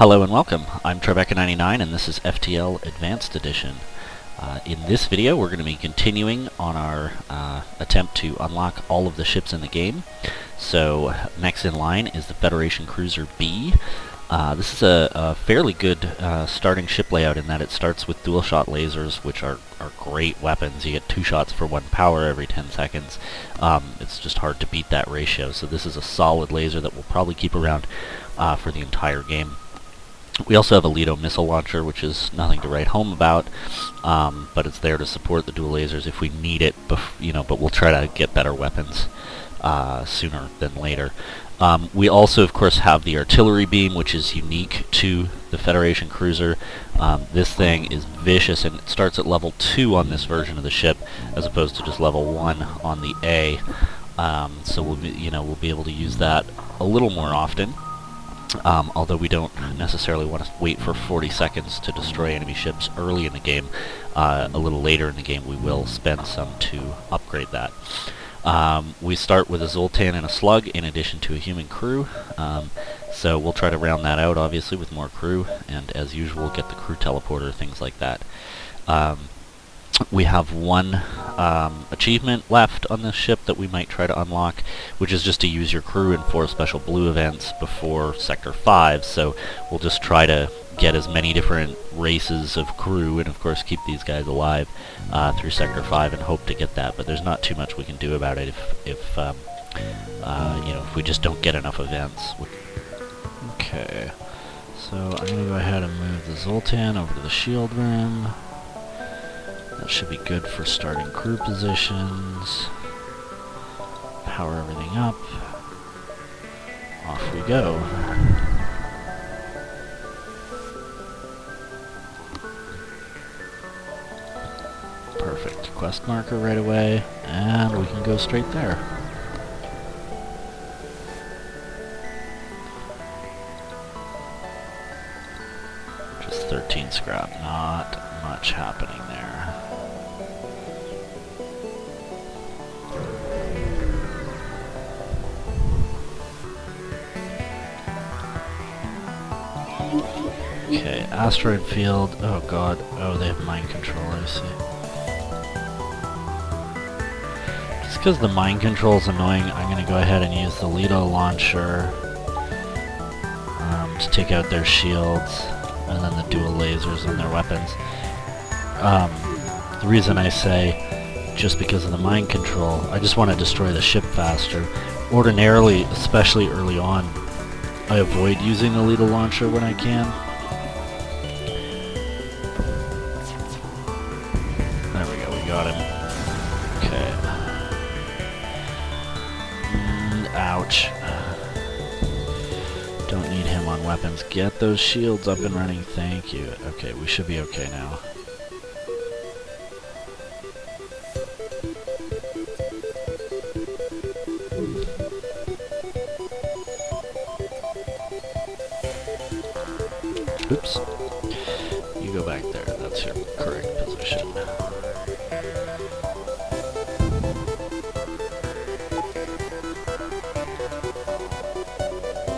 Hello and welcome. I'm Tribeca99 and this is FTL Advanced Edition. In this video we're going to be continuing on our attempt to unlock all of the ships in the game. So next in line is the Federation Cruiser B. This is a fairly good starting ship layout in that it starts with dual shot lasers, which are great weapons. You get 2 shots for 1 power every 10 seconds. It's just hard to beat that ratio, so this is a solid laser that we'll probably keep around for the entire game. We also have a Lido missile launcher, which is nothing to write home about, but it's there to support the dual lasers if we need it, but we'll try to get better weapons sooner than later. We also, of course, have the artillery beam, which is unique to the Federation Cruiser. This thing is vicious, and it starts at level 2 on this version of the ship, as opposed to just level 1 on the A. So we'll be able to use that a little more often. Although we don't necessarily want to wait for 40 seconds to destroy enemy ships early in the game, a little later in the game we will spend some to upgrade that. We start with a Zoltan and a Slug in addition to a human crew, so we'll try to round that out obviously with more crew, and as usual get the crew teleporter, things like that. We have one achievement left on this ship that we might try to unlock, which is just to use your crew in 4 special blue events before Sector 5, so we'll just try to get as many different races of crew and of course keep these guys alive through Sector 5 and hope to get that, but there's not too much we can do about it if we just don't get enough events. Okay, so I'm going to go ahead and move the Zoltan over to the shield room. That should be good for starting crew positions. Power everything up. Off we go. Perfect. Quest marker right away, and we can go straight there. Just 13 scrap. Not much happening there. Okay, asteroid field. Oh god. Oh, they have mind control, I see. Just because the mind control is annoying, I'm going to go ahead and use the Lido launcher to take out their shields, and then the dual lasers on their weapons. The reason I say just because of the mind control, I just want to destroy the ship faster. Ordinarily, especially early on, I avoid using the Lido launcher when I can. There we go, we got him. Okay. Ouch. Don't need him on weapons. Get those shields up and running, thank you. Okay, we should be okay now. Oops. You go back there. That's your correct position.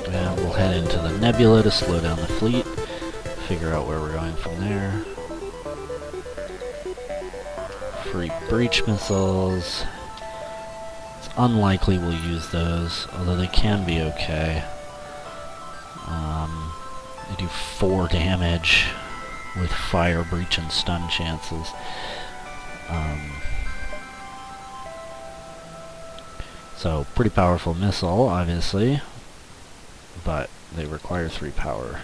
And we'll head into the nebula to slow down the fleet. Figure out where we're going from there. Free breach missiles. It's unlikely we'll use those, although they can be okay. They do 4 damage with fire, breach, and stun chances. So, pretty powerful missile, obviously, but they require 3 power.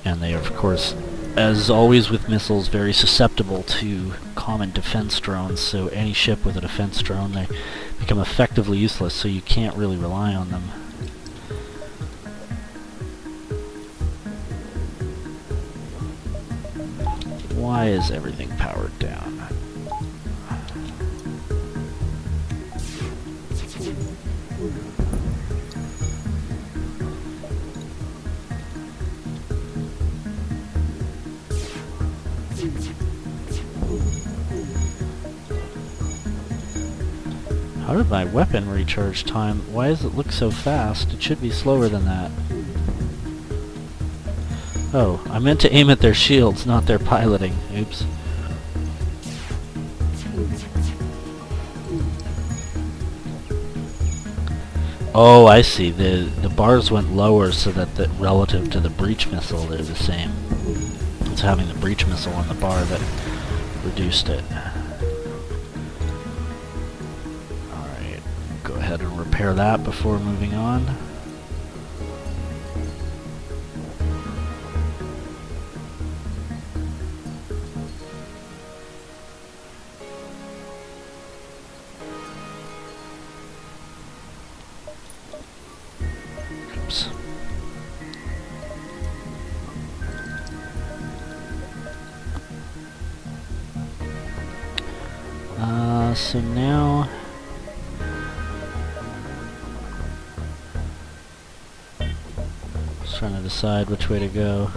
And they are, of course, as always with missiles, very susceptible to common defense drones, so any ship with a defense drone, they become effectively useless, so you can't really rely on them. Why is everything powered down? How did my weapon recharge time? Why does it look so fast? It should be slower than that. Oh, I meant to aim at their shields, not their piloting. Oops. Oh, I see. The bars went lower so that relative to the breach missile they're the same. It's having the breach missile on the bar that reduced it. Alright, go ahead and repair that before moving on. Oops. So now just trying to decide which way to go.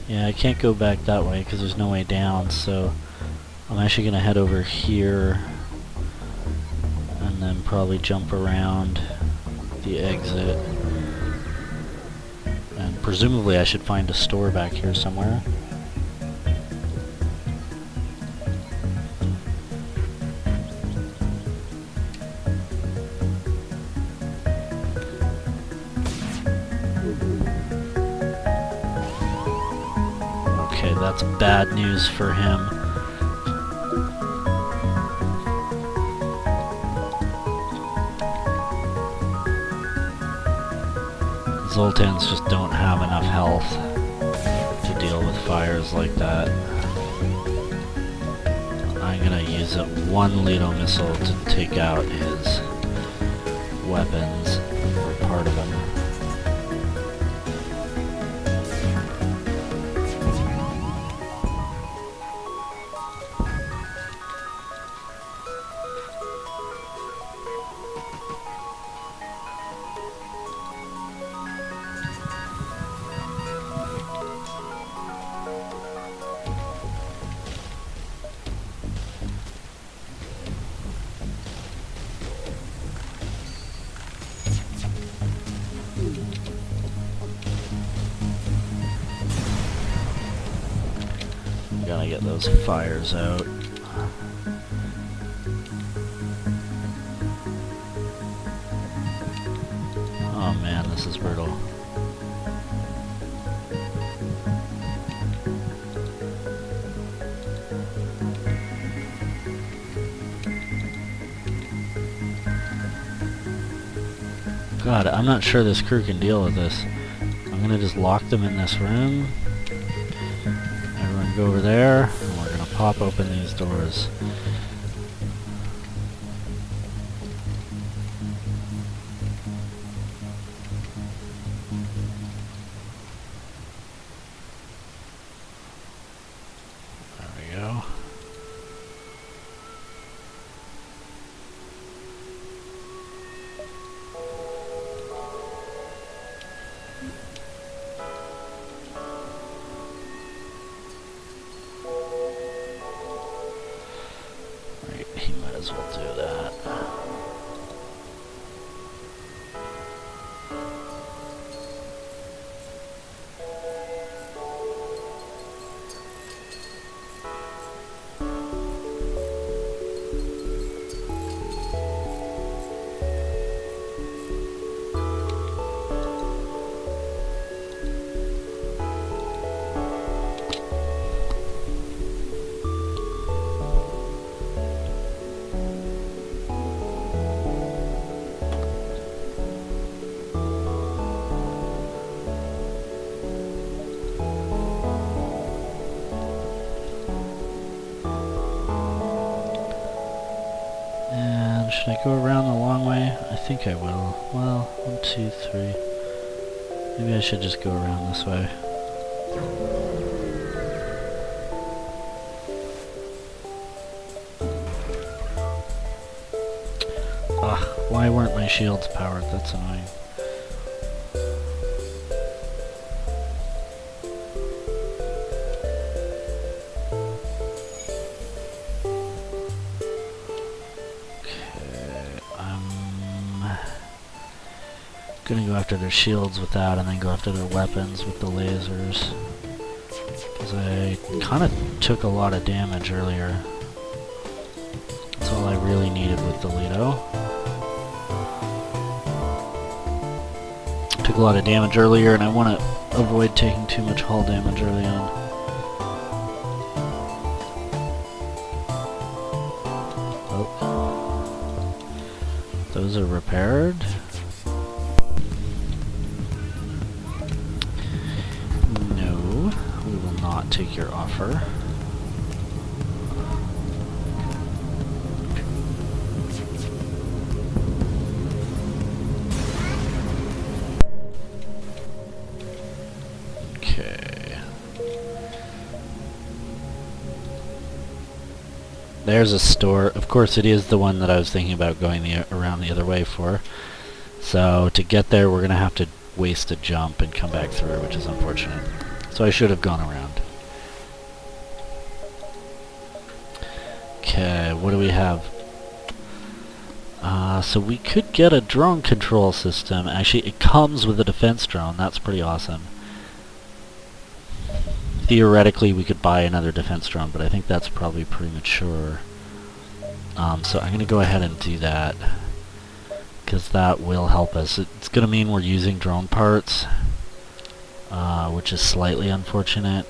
Yeah, I can't go back that way because there's no way down, so I'm actually going to head over here and then probably jump around the exit. And presumably I should find a store back here somewhere. Okay, that's bad news for him. Zoltans just don't have enough health to deal with fires like that. I'm gonna use a one Lido missile to take out his weapons, or part of them. Gotta get those fires out. Oh man, this is brutal. God, I'm not sure this crew can deal with this. I'm gonna just lock them in this room. Everyone go over there, and we're gonna pop open these doors. There we go. Right, he might as well do that. Should I go around the long way? I think I will. Well, 1, 2, 3. Maybe I should just go around this way. Ugh, why weren't my shields powered? That's annoying. Gonna go after their shields with that, and then go after their weapons with the lasers. Because I kind of took a lot of damage earlier. That's all I really needed with the Lido. Took a lot of damage earlier, and I want to avoid taking too much hull damage early on. Oh. Those are repaired. No, we will not take your offer. There's a store. Of course, it is the one that I was thinking about going around the other way for. So to get there, we're going to have to waste a jump and come back through, which is unfortunate. So I should have gone around. Okay, what do we have? So we could get a drone control system. Actually, it comes with a defense drone. That's pretty awesome. Theoretically, we could buy another defense drone, but I think that's probably premature. So I'm going to go ahead and do that, because that will help us. It's going to mean we're using drone parts, which is slightly unfortunate.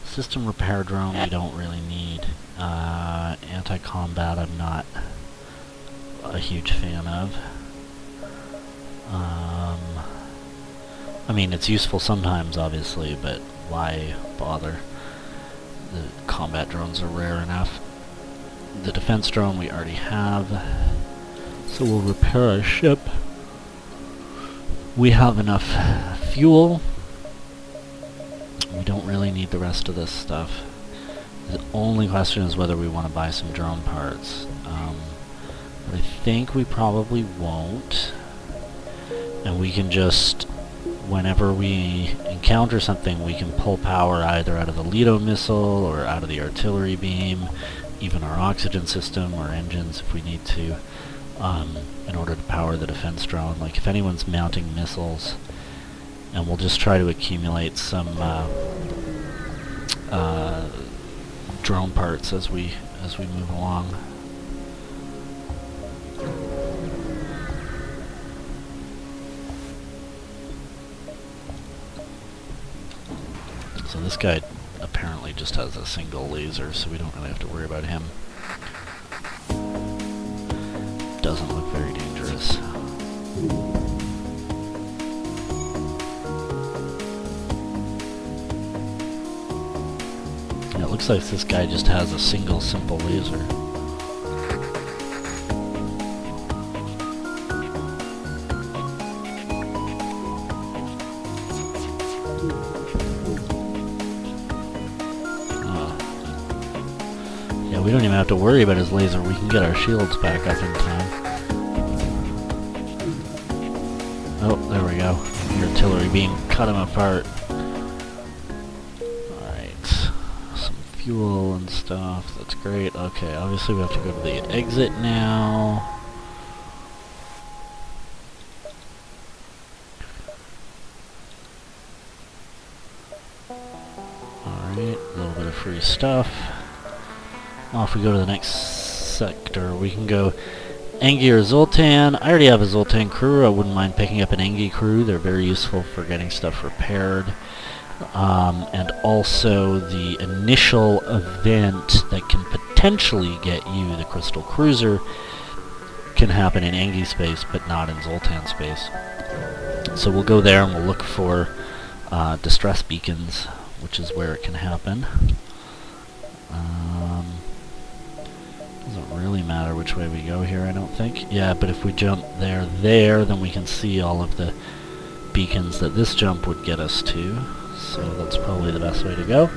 System repair drone we don't really need. Anti-combat I'm not a huge fan of. I mean, it's useful sometimes, obviously, but why bother? The combat drones are rare enough. The defense drone we already have, so we'll repair our ship. We have enough fuel. We don't really need the rest of this stuff. The only question is whether we want to buy some drone parts. But I think we probably won't. And we can just, whenever we encounter something, we can pull power either out of the Lido missile or out of the artillery beam, even our oxygen system or engines if we need to, in order to power the defense drone. Like if anyone's mounting missiles, and we'll just try to accumulate some drone parts as we move along. So this guy apparently just has a single laser, so we don't really have to worry about him. Doesn't look very dangerous. Yeah, it looks like this guy just has a single simple laser. We don't even have to worry about his laser. We can get our shields back up in time. Oh, there we go. The artillery beam cut him apart. Alright. Some fuel and stuff. That's great. Okay, obviously we have to go to the exit now. Alright, a little bit of free stuff. Off we go to the next sector. We can go Engi or Zoltan. I already have a Zoltan crew. I wouldn't mind picking up an Engi crew. They're very useful for getting stuff repaired. And also the initial event that can potentially get you the Crystal Cruiser can happen in Engi space, but not in Zoltan space. So we'll go there and we'll look for distress beacons, which is where it can happen. Doesn't really matter which way we go here, I don't think. Yeah, but if we jump there, then we can see all of the beacons that this jump would get us to. So that's probably the best way to go.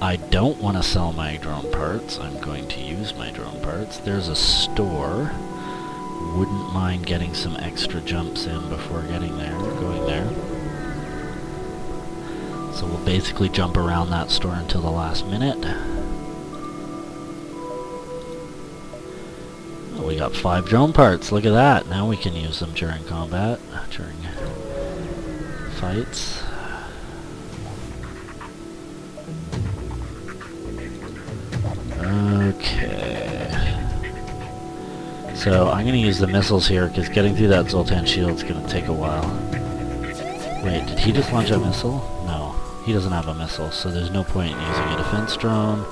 I don't want to sell my drone parts. I'm going to use my drone parts. There's a store. Wouldn't mind getting some extra jumps in before going there. So we'll basically jump around that store until the last minute. We got 5 drone parts, look at that. Now we can use them during combat, during fights. Okay. So I'm gonna use the missiles here, because getting through that Zoltan shield's gonna take a while. Wait, did he just launch a missile? No, he doesn't have a missile, so there's no point in using a defense drone.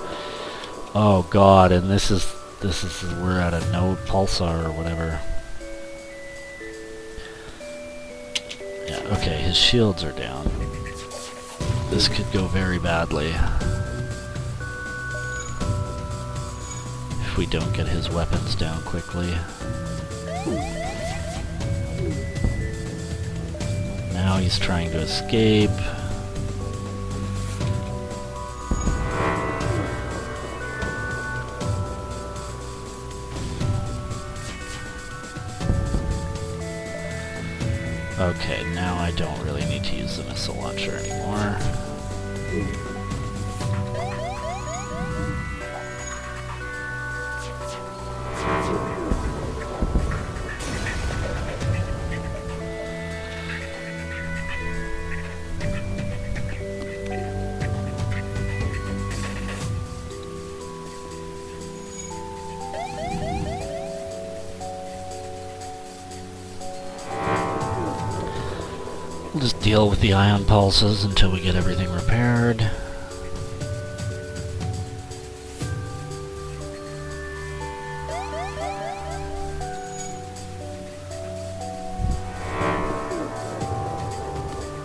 Oh god, and this is we're at a node pulsar or whatever. Yeah, okay, his shields are down. This could go very badly if we don't get his weapons down quickly. Now he's trying to escape. Okay, now I don't really need to use the missile launcher anymore. We'll just deal with the ion pulses until we get everything repaired.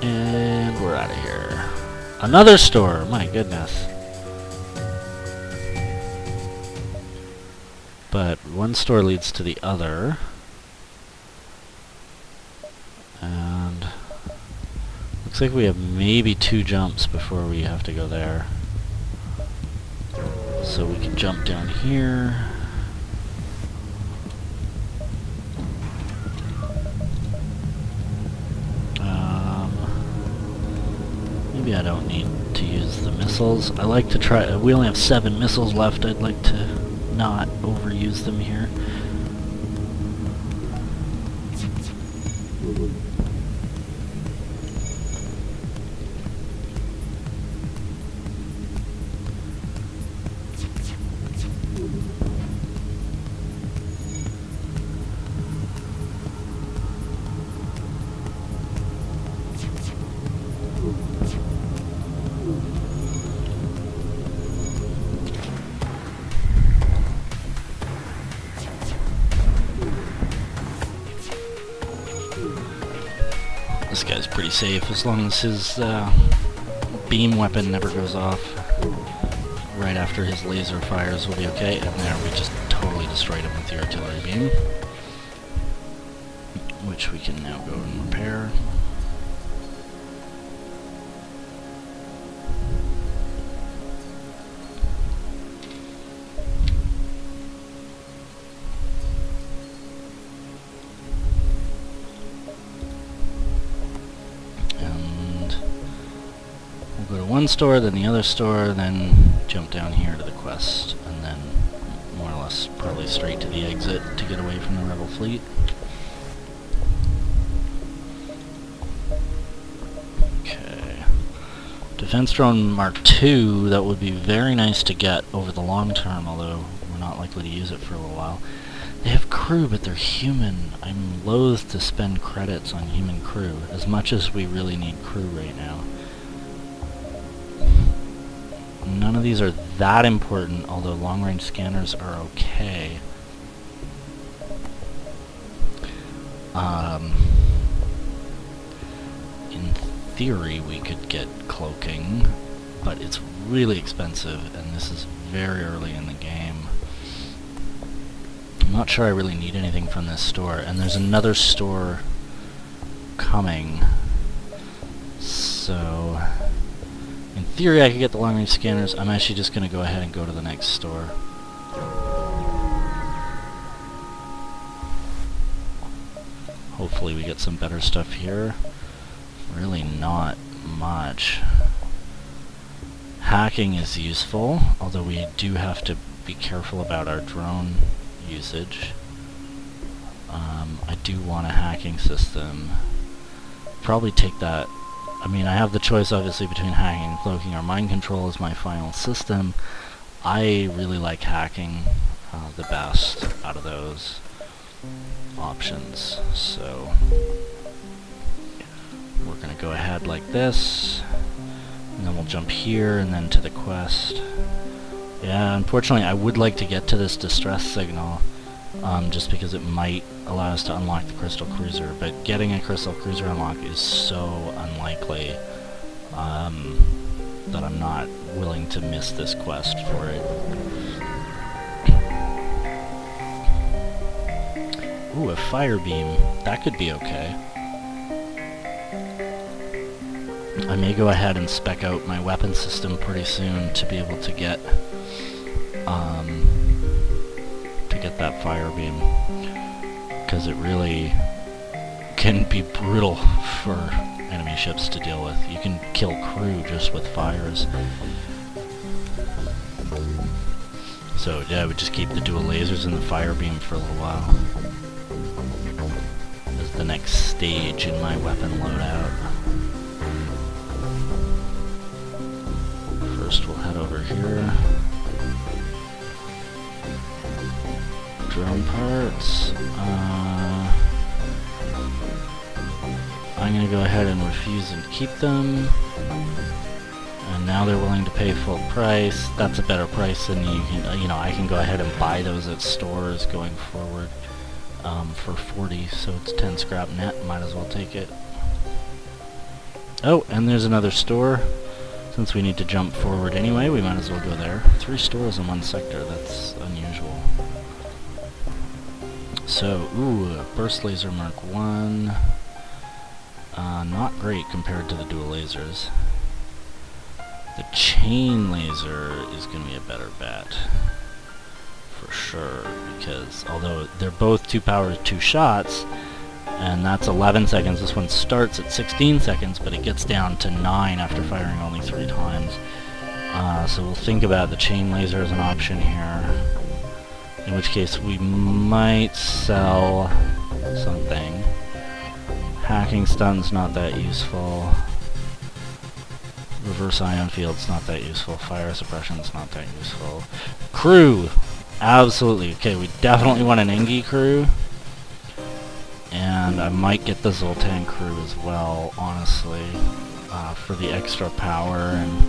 And we're out of here. Another store! My goodness. But one store leads to the other. And looks like we have maybe 2 jumps before we have to go there. So we can jump down here. Maybe I don't need to use the missiles. I like to try... we only have 7 missiles left. I'd like to not overuse them here. This guy's pretty safe as long as his beam weapon never goes off. Right after his laser fires will be okay. And there, we just totally destroyed him with the artillery beam. Which we can now go and repair. Go to one store, then the other store, then jump down here to the quest, and then more or less probably straight to the exit to get away from the rebel fleet. Okay. Defense drone Mark II, that would be very nice to get over the long term, although we're not likely to use it for a little while. They have crew, but they're human. I'm loath to spend credits on human crew, as much as we really need crew right now. None of these are that important, although long-range scanners are okay. In theory, we could get cloaking, but it's really expensive, and this is very early in the game. I'm not sure I really need anything from this store, and there's another store coming, so... in theory, I could get the long-range scanners. I'm actually just going to go ahead and go to the next store. Hopefully we get some better stuff here. Really not much. Hacking is useful, although we do have to be careful about our drone usage. I do want a hacking system. Probably take that. I mean, I have the choice obviously between hacking and cloaking or mind control as my final system. I really like hacking the best out of those options. So we're going to go ahead like this, and then we'll jump here and then to the quest. Yeah, unfortunately I would like to get to this distress signal, just because it might allow us to unlock the Crystal Cruiser, but getting a Crystal Cruiser unlock is so unlikely that I'm not willing to miss this quest for it. Ooh, a fire beam. That could be okay. I may go ahead and spec out my weapon system pretty soon to be able to get that fire beam, because it really can be brutal for enemy ships to deal with. You can kill crew just with fires. So yeah, I would just keep the dual lasers and the fire beam for a little while as the next stage in my weapon loadout. First we'll head over here. Drone parts. I'm going to go ahead and refuse and keep them. And now they're willing to pay full price. That's a better price than I can go ahead and buy those at stores going forward for 40, so it's 10 scrap net. Might as well take it. Oh, and there's another store. Since we need to jump forward anyway, we might as well go there. 3 stores in one sector, that's unusual. So, ooh, Burst Laser Mark 1. Not great compared to the dual lasers. The chain laser is going to be a better bet. For sure, because although they're both 2 power 2 shots, and that's 11 seconds, this one starts at 16 seconds, but it gets down to 9 after firing only 3 times. So we'll think about the chain laser as an option here. In which case we might sell something. Hacking stun's not that useful. Reverse ion field's not that useful. Fire suppression's not that useful. Crew! Absolutely. Okay, we definitely want an Engi crew. And I might get the Zoltan crew as well, honestly. For the extra power and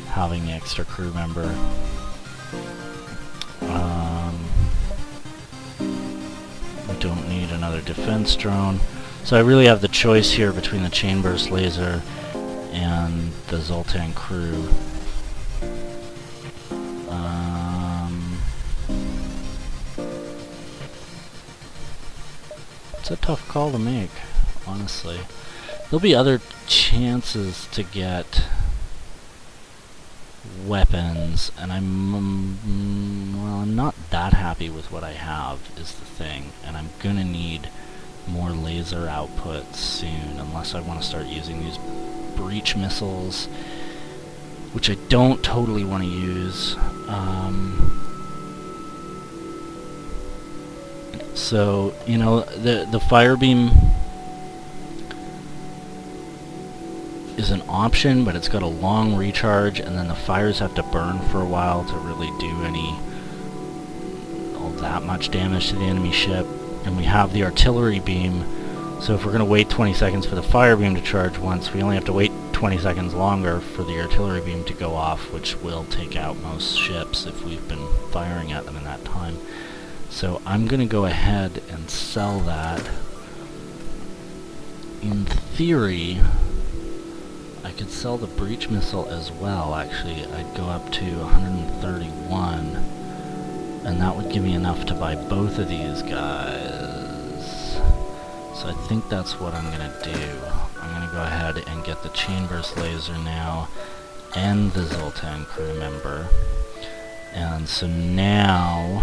having the extra crew member. We don't need another defense drone. So I really have the choice here between the chain burst laser and the Zoltan crew. It's a tough call to make, honestly. There'll be other chances to get weapons, and I'm not that happy with what I have, is the thing, and I'm gonna need more laser output soon, unless I want to start using these breach missiles, which I don't totally want to use. So, you know, the fire beam is an option, but it's got a long recharge, and then the fires have to burn for a while to really do all that much damage to the enemy ship. And we have the artillery beam, so if we're going to wait 20 seconds for the fire beam to charge once, we only have to wait 20 seconds longer for the artillery beam to go off, which will take out most ships if we've been firing at them in that time. So I'm going to go ahead and sell that. In theory, I could sell the breach missile as well, actually. I'd go up to 131, and that would give me enough to buy both of these guys. So I think that's what I'm going to do. I'm going to go ahead and get the chain burst laser now, and the Zoltan crew member. And so now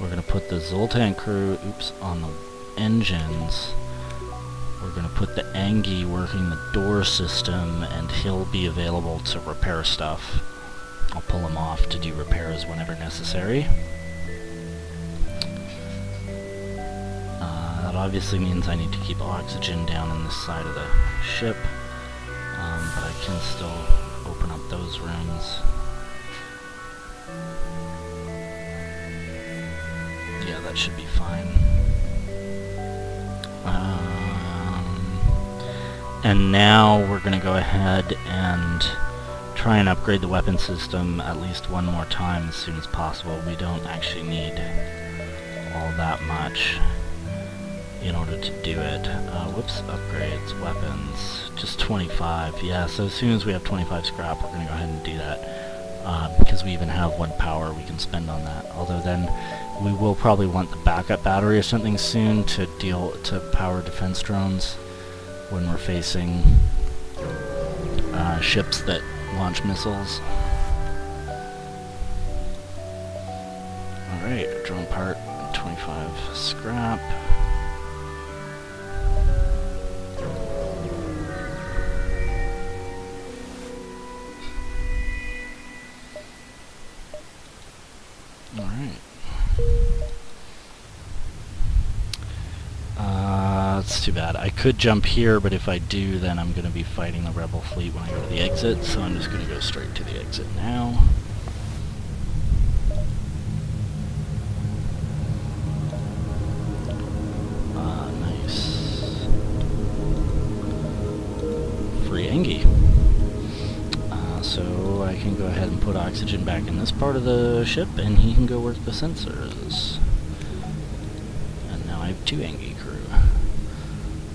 we're going to put the Zoltan crew, on the engines. We're going to put the Engi working the door system, and he'll be available to repair stuff. I'll pull him off to do repairs whenever necessary. obviously means I need to keep oxygen down on this side of the ship, but I can still open up those rooms. Yeah, that should be fine. And now we're going to go ahead and try and upgrade the weapon system at least one more time as soon as possible. We don't actually need all that much in order to do it. Whoops, upgrades, weapons, just 25. Yeah, so as soon as we have 25 scrap, we're going to go ahead and do that, because we even have 1 power we can spend on that. Although then we will probably want the backup battery or something soon to power defense drones when we're facing ships that launch missiles. Alright, drone part, 25 scrap. Alright. That's too bad. I could jump here, but if I do, then I'm going to be fighting the rebel fleet when I go to the exit, so I'm just going to go straight to the exit now. Nice. Free Engie. So I can go ahead and put oxygen back in this part of the ship, and he can go work the sensors. And now I have 2 Engie crew.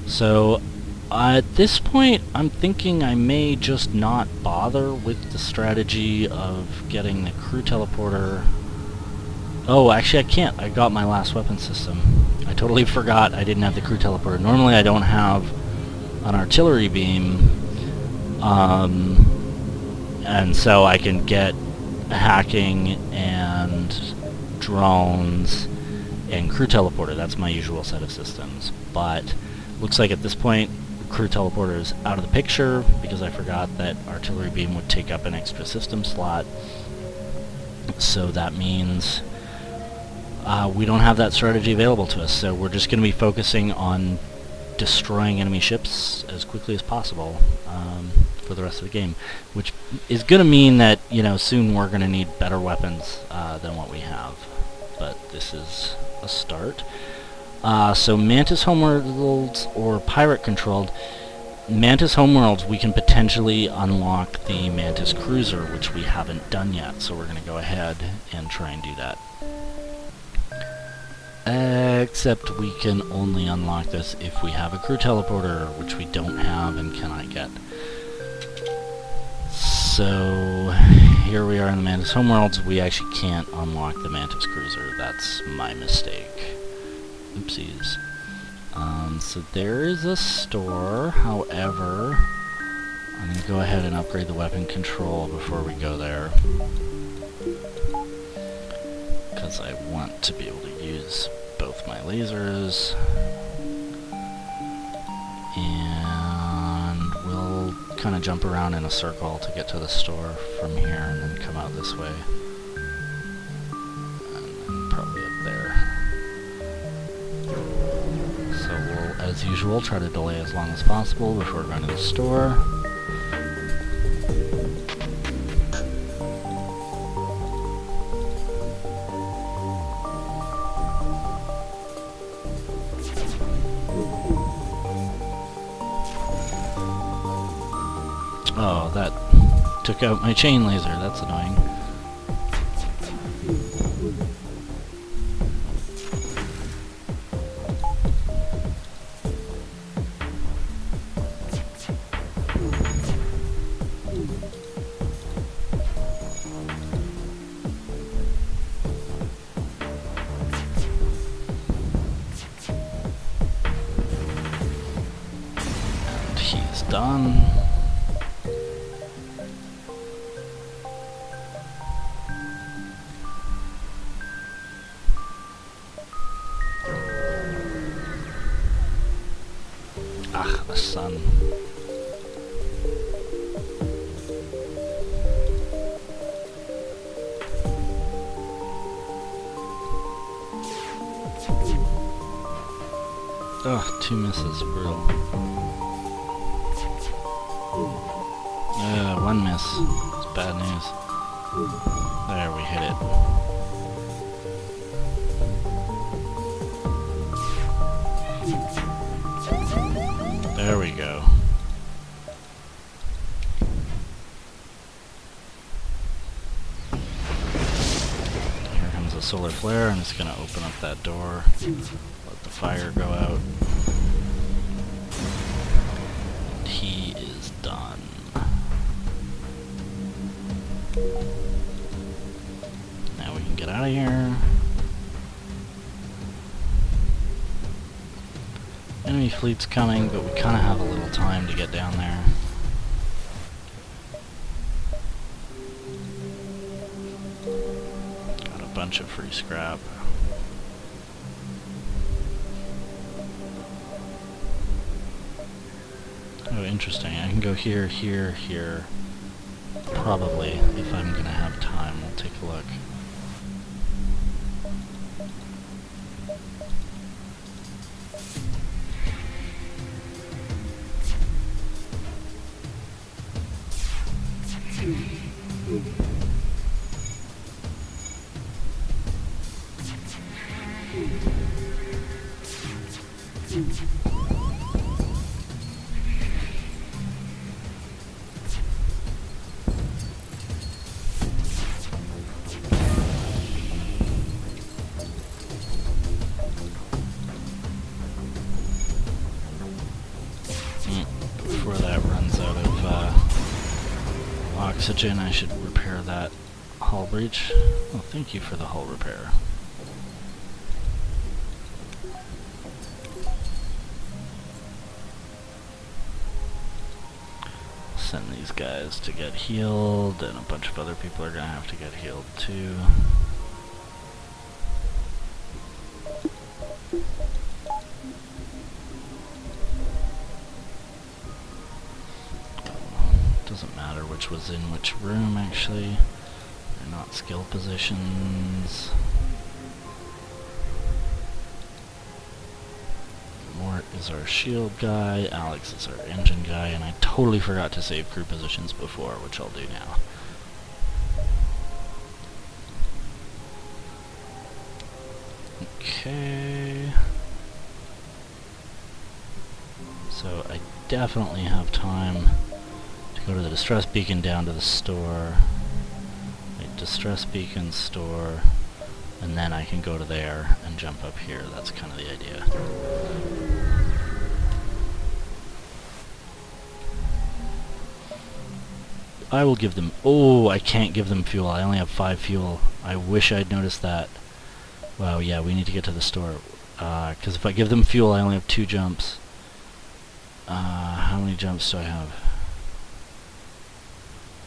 So at this point, I'm thinking I may just not bother with the strategy of getting the crew teleporter. Oh, actually I can't. I got my last weapon system. I totally forgot I didn't have the crew teleporter. Normally I don't have an artillery beam, and so I can get hacking and drones and crew teleporter. That's my usual set of systems. But looks like at this point crew teleporter is out of the picture because I forgot that artillery beam would take up an extra system slot. So that means we don't have that strategy available to us. So we're just going to be focusing on destroying enemy ships as quickly as possible for the rest of the game, which is going to mean that, you know, soon we're going to need better weapons than what we have. But this is a start. So Mantis Homeworlds or Pirate Controlled. Mantis Homeworlds, we can potentially unlock the Mantis Cruiser, which we haven't done yet, so we're going to go ahead and try and do that. Except we can only unlock this if we have a crew teleporter, which we don't have and cannot get. So here we are in the Mantis Homeworlds. We actually can't unlock the Mantis Cruiser. That's my mistake. Oopsies. So there is a store, however, I'm going to go ahead and upgrade the weapon control before we go there, because I want to be able to use both my lasers, and we'll kind of jump around in a circle to get to the store from here and then come out this way, and then probably up there. So we'll, as usual, try to delay as long as possible before going to the store. Oh, that took out my chain laser. That's annoying. And he's done. Ah, the sun. Oh, 2 misses, brutal. 1 miss. It's bad news. There, we hit it. There we go. Here comes a solar flare. I'm just gonna open up that door, let the fire go out. And he is done. Now we can get out of here. Enemy fleet's coming, but we kind of have a little time to get down there. Got a bunch of free scrap. Oh, interesting. I can go here, here, here. Probably, if I'm gonna have time. We'll take a look. Before that runs out of oxygen, I should repair that hull breach. Oh, thank you for the hull repair. Send these guys to get healed, and a bunch of other people are gonna have to get healed too. Doesn't matter which was in which room, actually. They're not skill positions. Mort is our shield guy, Alex is our engine guy, and I totally forgot to save crew positions before, which I'll do now. Okay. So I definitely have time to go to the distress beacon, down to the store. Wait, distress beacon, store, and then I can go to there and jump up here. That's kind of the idea. I will give them... Oh, I can't give them fuel. I only have 5 fuel. I wish I'd noticed that. Wow, yeah, we need to get to the store. Because if I give them fuel, I only have 2 jumps. How many jumps do I have?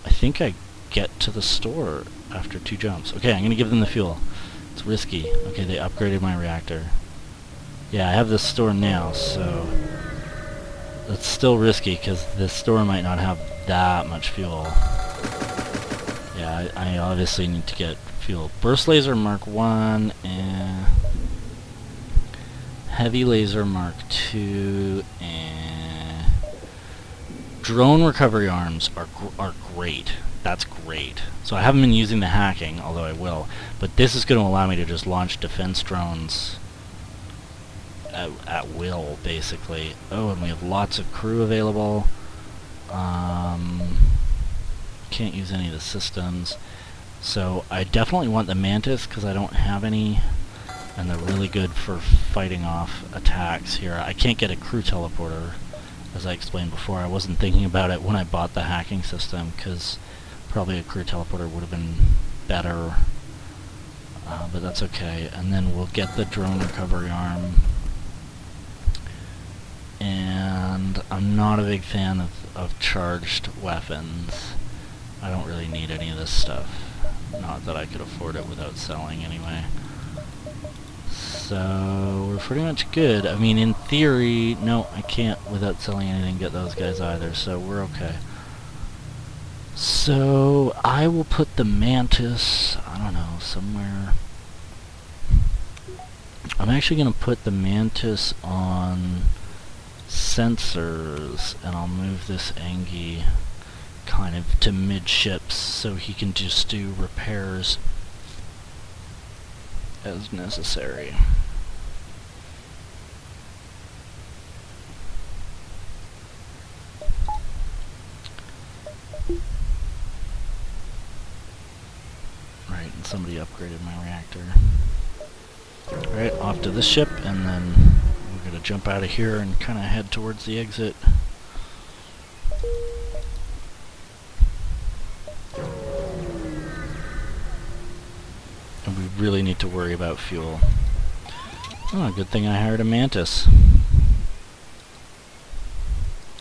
I think I get to the store after 2 jumps. Okay, I'm going to give them the fuel. It's risky. Okay, they upgraded my reactor. Yeah, I have the store now, so... That's still risky, because the store might not have that much fuel. Yeah, I obviously need to get fuel. Burst laser Mark 1, and... Heavy laser Mark 2, and... Drone recovery arms are great. That's great. So I haven't been using the hacking, although I will. But this is going to allow me to just launch defense drones at will, basically. Oh, and we have lots of crew available. Can't use any of the systems. So I definitely want the Mantis, because I don't have any. And they're really good for fighting off attacks here. I can't get a crew teleporter, as I explained before. I wasn't thinking about it when I bought the hacking system, because probably a crew teleporter would have been better. But that's okay. And then we'll get the drone recovery arm. And I'm not a big fan of charged weapons. I don't really need any of this stuff. Not that I could afford it without selling anyway. So we're pretty much good. I mean, in theory, no, I can't without selling anything get those guys either, so we're okay. So I will put the Mantis, I don't know, somewhere I'm actually going to put the Mantis on sensors, and I'll move this Angie kind of to midships so he can just do repairs as necessary. Right, and somebody upgraded my reactor. Alright, off to this ship, and then we're going to jump out of here and kind of head towards the exit. And we really need to worry about fuel. Oh, good thing I hired a Mantis.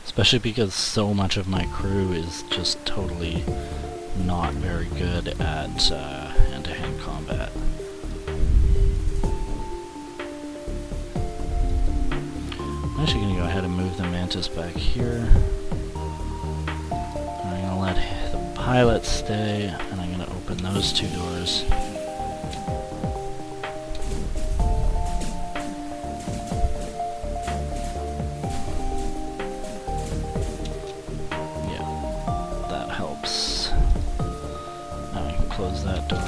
Especially because so much of my crew is just totally not very good at hand-to-hand combat. I'm actually going to go ahead and move the Mantis back here. I'm going to let the pilot stay, and I'm going to open those two doors. Yeah, that helps. Now I can close that door.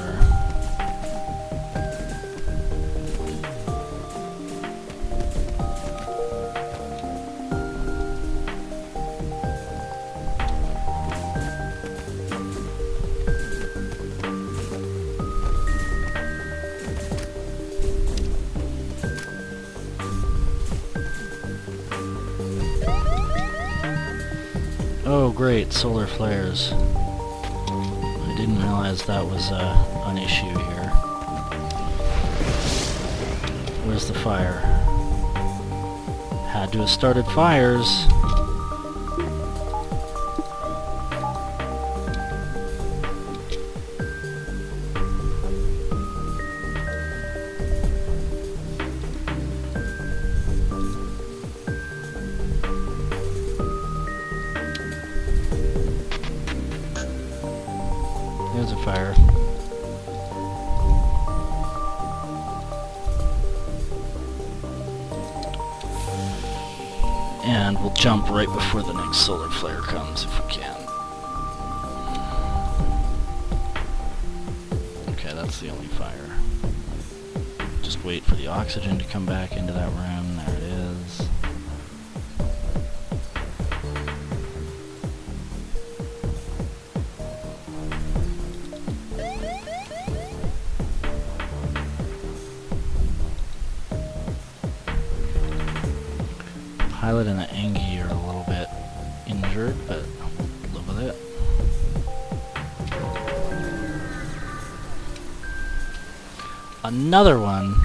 Oh great, solar flares. I didn't realize that was an issue here. Where's the fire? Had to have started fires. There's a fire. And we'll jump right before the next solar flare comes if we can. Okay, that's the only fire. Just wait for the oxygen to come back into that room. There it is. Pilot and the Angie are a little bit injured, but live with it. Another one.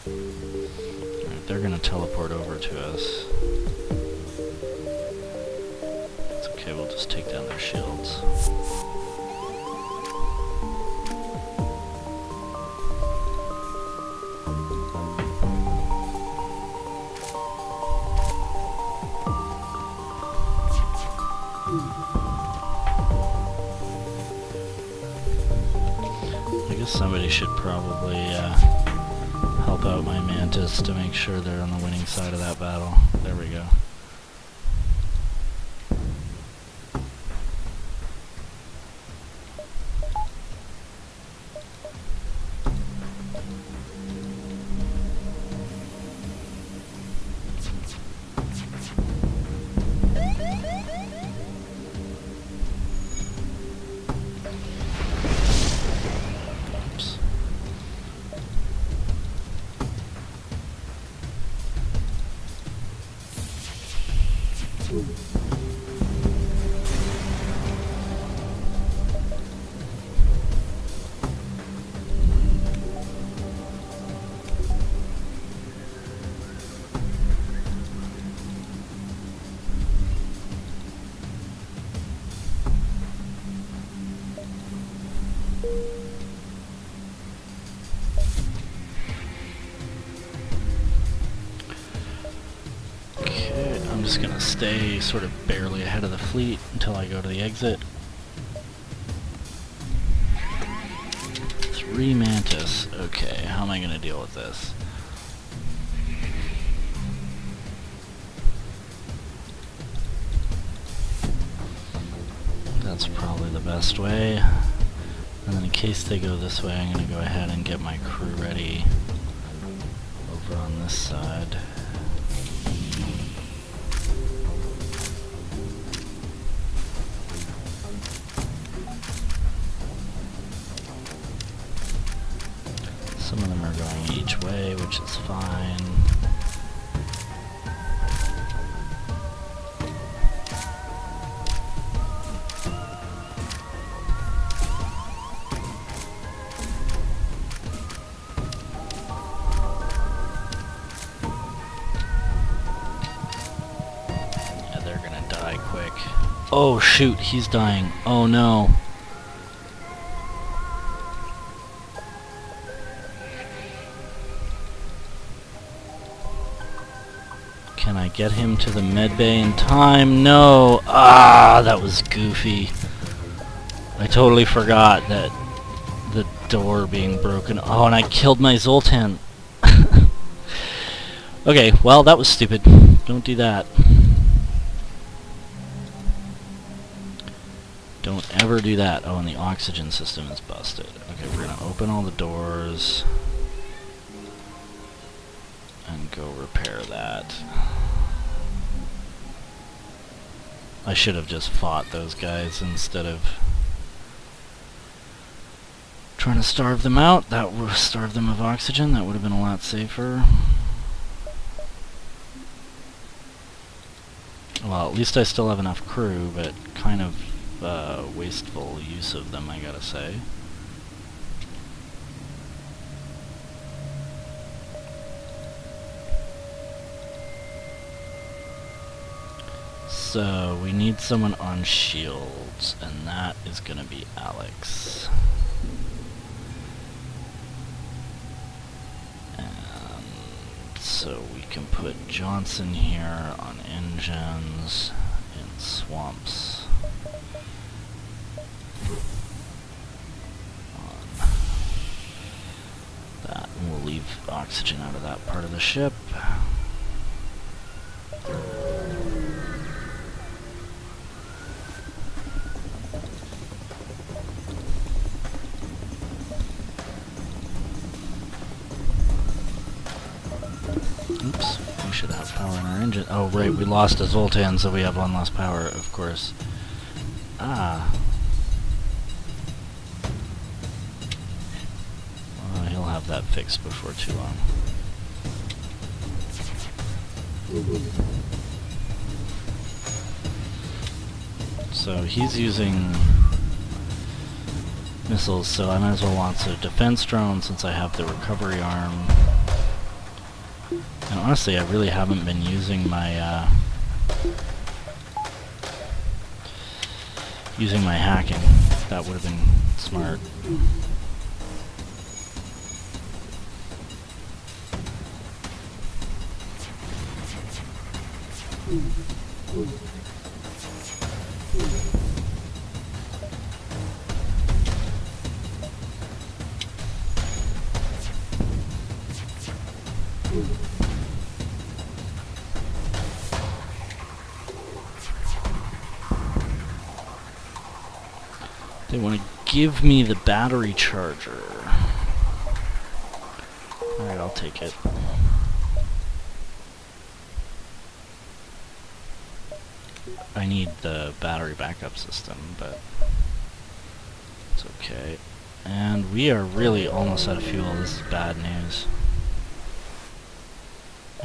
Alright, they're gonna teleport over to us. It's okay, we'll just take down their shields. I guess somebody should probably help out my Mantis to make sure they're on the winning side of that battle. There we go. I'm just gonna stay sort of barely ahead of the fleet until I go to the exit. 3, Remantis. Okay, how am I gonna deal with this? That's probably the best way. And then in case they go this way, I'm gonna go ahead and get my crew ready over on this side. Some of them are going each way, which is fine. Yeah, they're gonna die quick. Oh shoot, he's dying. Oh no. Can I get him to the medbay in time? No! Ah, that was goofy. I totally forgot that the door being broken. Oh, and I killed my Zoltan. Okay, well, that was stupid. Don't do that. Don't ever do that. Oh, and the oxygen system is busted. Okay, we're gonna open all the doors and go repair that. I should have just fought those guys instead of trying to starve them out. That would starve them of oxygen. That would have been a lot safer. Well, at least I still have enough crew, but kind of wasteful use of them, I gotta say. So, we need someone on shields, and that is gonna be Alex. And so we can put Johnson here on engines in swamps. On that, and we'll leave oxygen out of that part of the ship. Oops, we should have power in our engine. Oh, right, we lost a Zoltan, so we have one less power, of course. Ah. Well, he'll have that fixed before too long. So he's using missiles, so I might as well launch a defense drone since I have the recovery arm. And honestly, I really haven't been using my hacking. That would have been smart. They want to give me the battery charger. Alright, I'll take it. I need the battery backup system, but it's okay. And we are really almost out of fuel. This is bad news.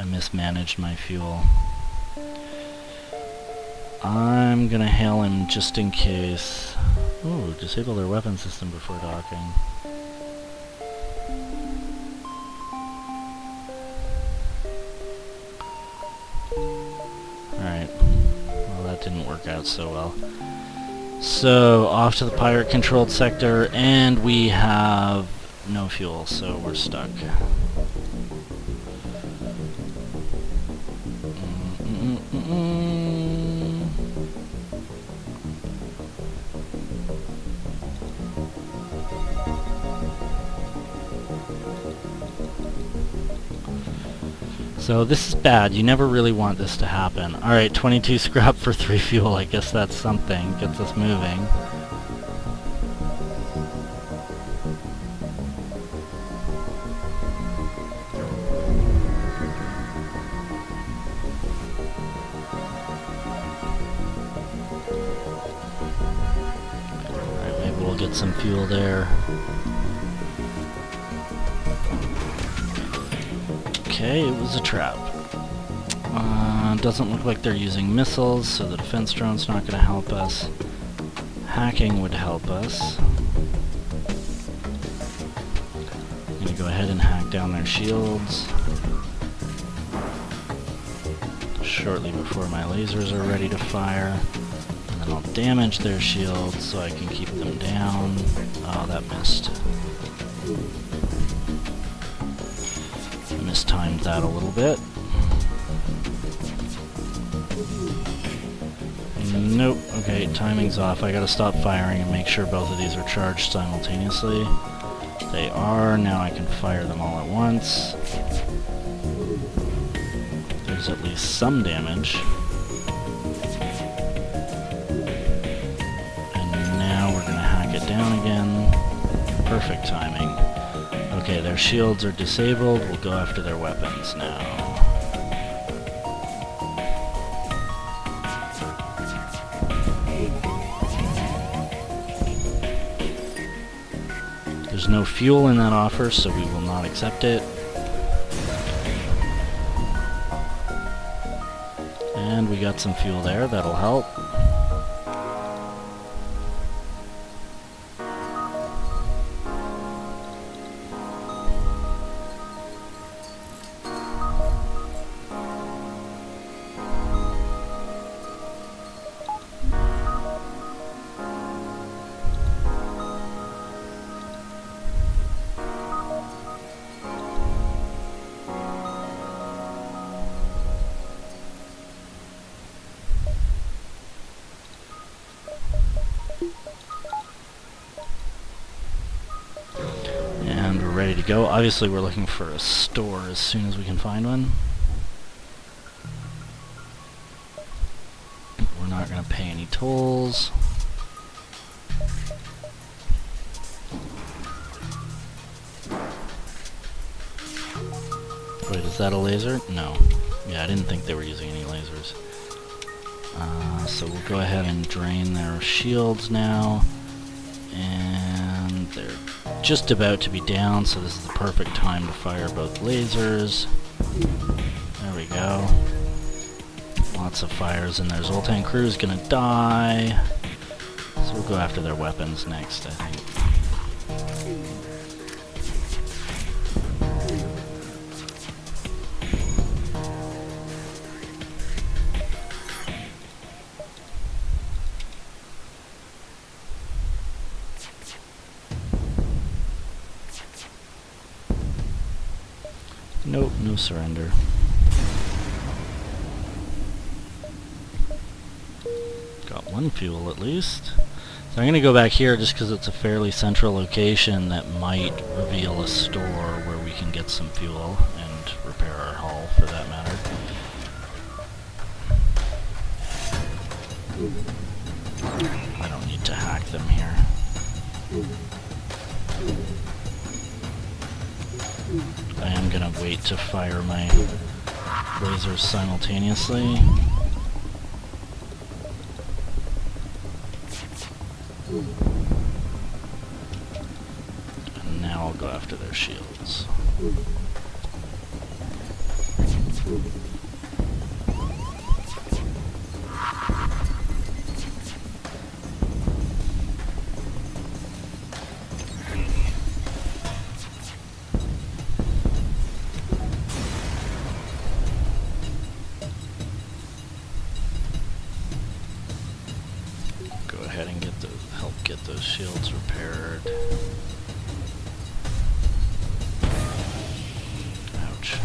I mismanaged my fuel. I'm gonna hail him just in case. Ooh, disable their weapon system before docking. Alright. Well, that didn't work out so well. So, off to the pirate-controlled sector, and we have no fuel, so we're stuck. So this is bad. You never really want this to happen. Alright, 22 scrap for 3 fuel. I guess that's something. Gets us moving. Alright, maybe we'll get some fuel there. Okay, it was a trap. Doesn't look like they're using missiles, so the defense drone's not going to help us. Hacking would help us. I'm going to go ahead and hack down their shields shortly before my lasers are ready to fire. And then I'll damage their shields so I can keep them down. Oh, that missed. Mistimed that a little bit. Nope. Okay, timing's off. I gotta stop firing and make sure both of these are charged simultaneously. They are. Now I can fire them all at once. There's at least some damage. And now we're gonna hack it down again. Perfect timing. Okay, their shields are disabled. We'll go after their weapons now. There's no fuel in that offer, so we will not accept it. And we got some fuel there, that'll help. And we're ready to go. Obviously we're looking for a store as soon as we can find one. We're not going to pay any tolls. Wait, is that a laser? No. Yeah, I didn't think they were using any lasers. So we'll go ahead and drain their shields now. And they're just about to be down, so this is the perfect time to fire both lasers. There we go. Lots of fires, and their Zoltan crew's gonna die. So we'll go after their weapons next, I think. Nope, no surrender. Got one fuel at least. So I'm going to go back here just because it's a fairly central location that might reveal a store where we can get some fuel and repair our hull for that matter. I don't need to hack them here. I am going to wait to fire my lasers simultaneously. And now I'll go after their shields. Go ahead and help get those shields repaired. Ouch.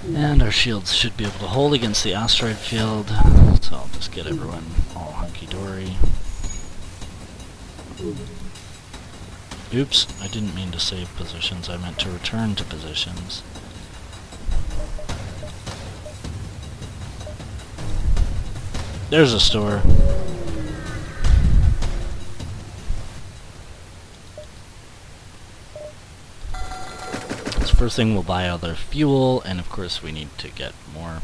And our shields should be able to hold against the asteroid field, so I'll just get everyone all hunky-dory. Oops, I didn't mean to save positions, I meant to return to positions. There's a store. So first thing we'll buy other fuel, and of course we need to get more.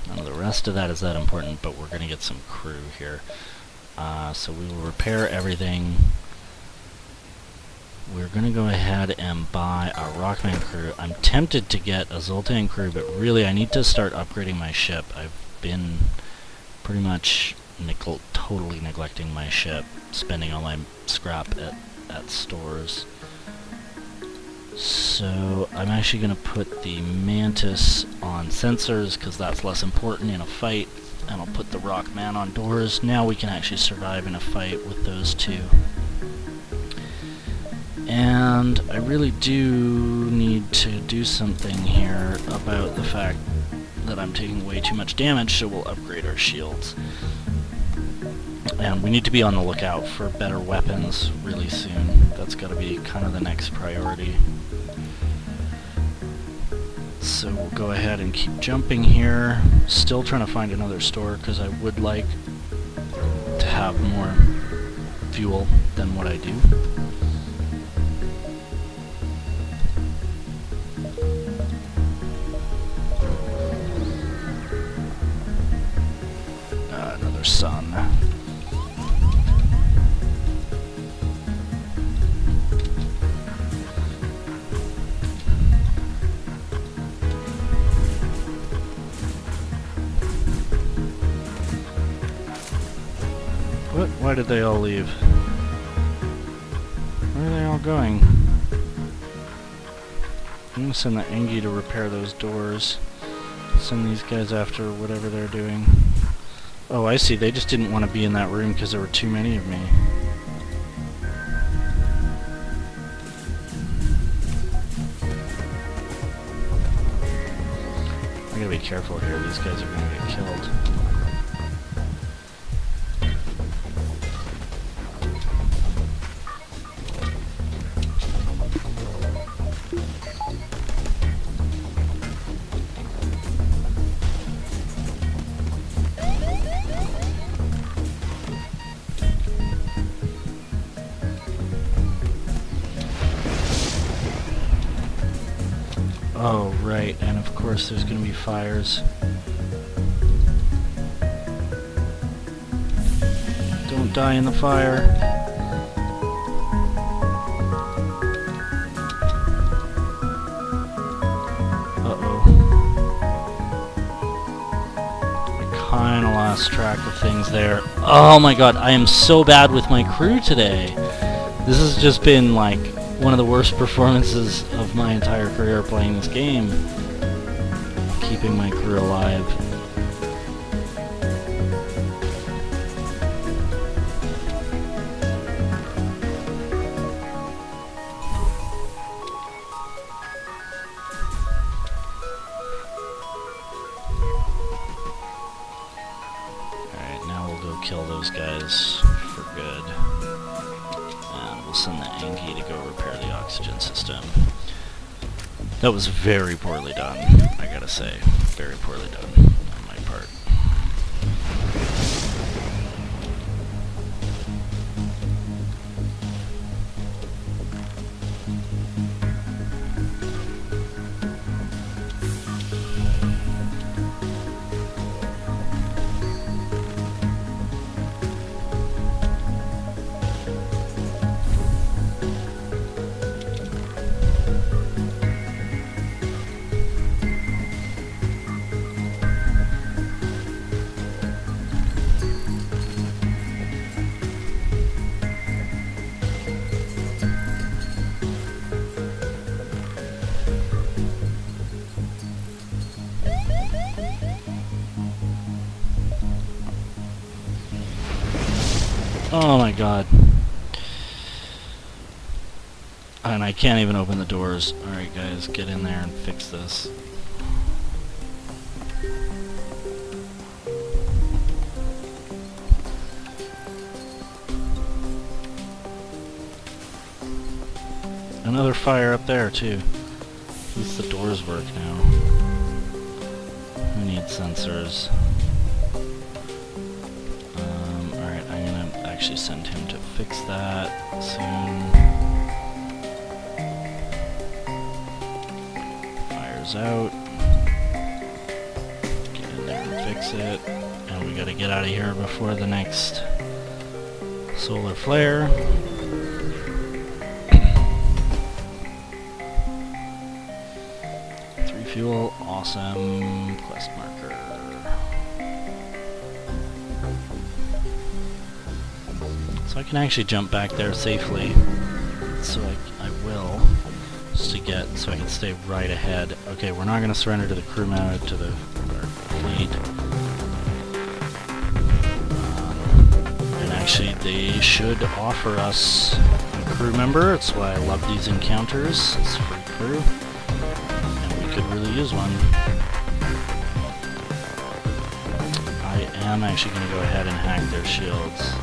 None of the rest of that is that important, but we're going to get some crew here. So we will repair everything. We're going to go ahead and buy a Rockman crew. I'm tempted to get a Zoltan crew, but really I need to start upgrading my ship. I've been pretty much totally neglecting my ship, spending all my scrap at stores. So I'm actually going to put the Mantis on sensors because that's less important in a fight, and I'll put the Rockman on doors. Now we can actually survive in a fight with those two. And I really do need to do something here about the fact that I'm taking way too much damage, so we'll upgrade our shields. And we need to be on the lookout for better weapons really soon. That's got to be kind of the next priority. So we'll go ahead and keep jumping here. Still trying to find another store because I would like to have more fuel than what I do. Another sun. What? Why did they all leave? Where are they all going? I'm gonna send the Engi to repair those doors. Send these guys after whatever they're doing. Oh, I see. They just didn't want to be in that room because there were too many of me. I gotta be careful here. These guys are gonna get killed. Oh, right, and of course there's gonna be fires. Don't die in the fire. Uh-oh. I kinda lost track of things there. Oh my god, I am so bad with my crew today. This has just been like one of the worst performances of my entire career playing this game. Keeping my crew alive. Alright, now we'll go kill those guys for good. And we'll send the Engi to go repair the oxygen system. That was very poorly done, I gotta say. Very poorly done on my part. Oh my god. And I can't even open the doors. Alright guys, get in there and fix this. Another fire up there too. At least the doors work now. Who needs sensors? Alright, I'm gonna actually send him to fix that soon. Fire's out. Get in there and fix it. And we gotta get out of here before the next solar flare. Fuel, awesome. Quest marker. So I can actually jump back there safely. So I will. Just to get, so I can stay right ahead. Okay, we're not going to surrender to the crew member, to the fleet. And actually, they should offer us a crew member. That's why I love these encounters. It's free crew. Could really use one. I am actually going to go ahead and hack their shields.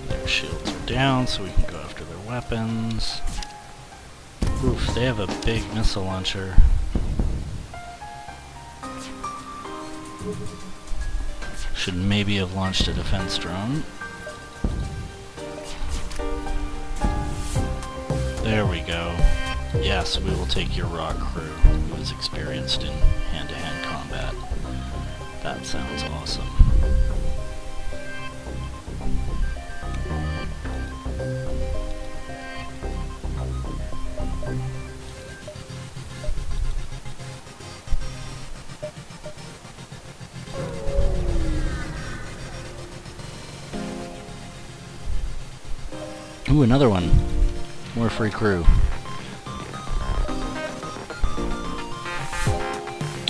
Their shields are down, so we can go after their weapons. Oof, they have a big missile launcher. Should maybe have launched a defense drone. There we go. Yes, we will take your raw crew, who is experienced in hand-to-hand combat. That sounds awesome. Ooh, another one. More free crew.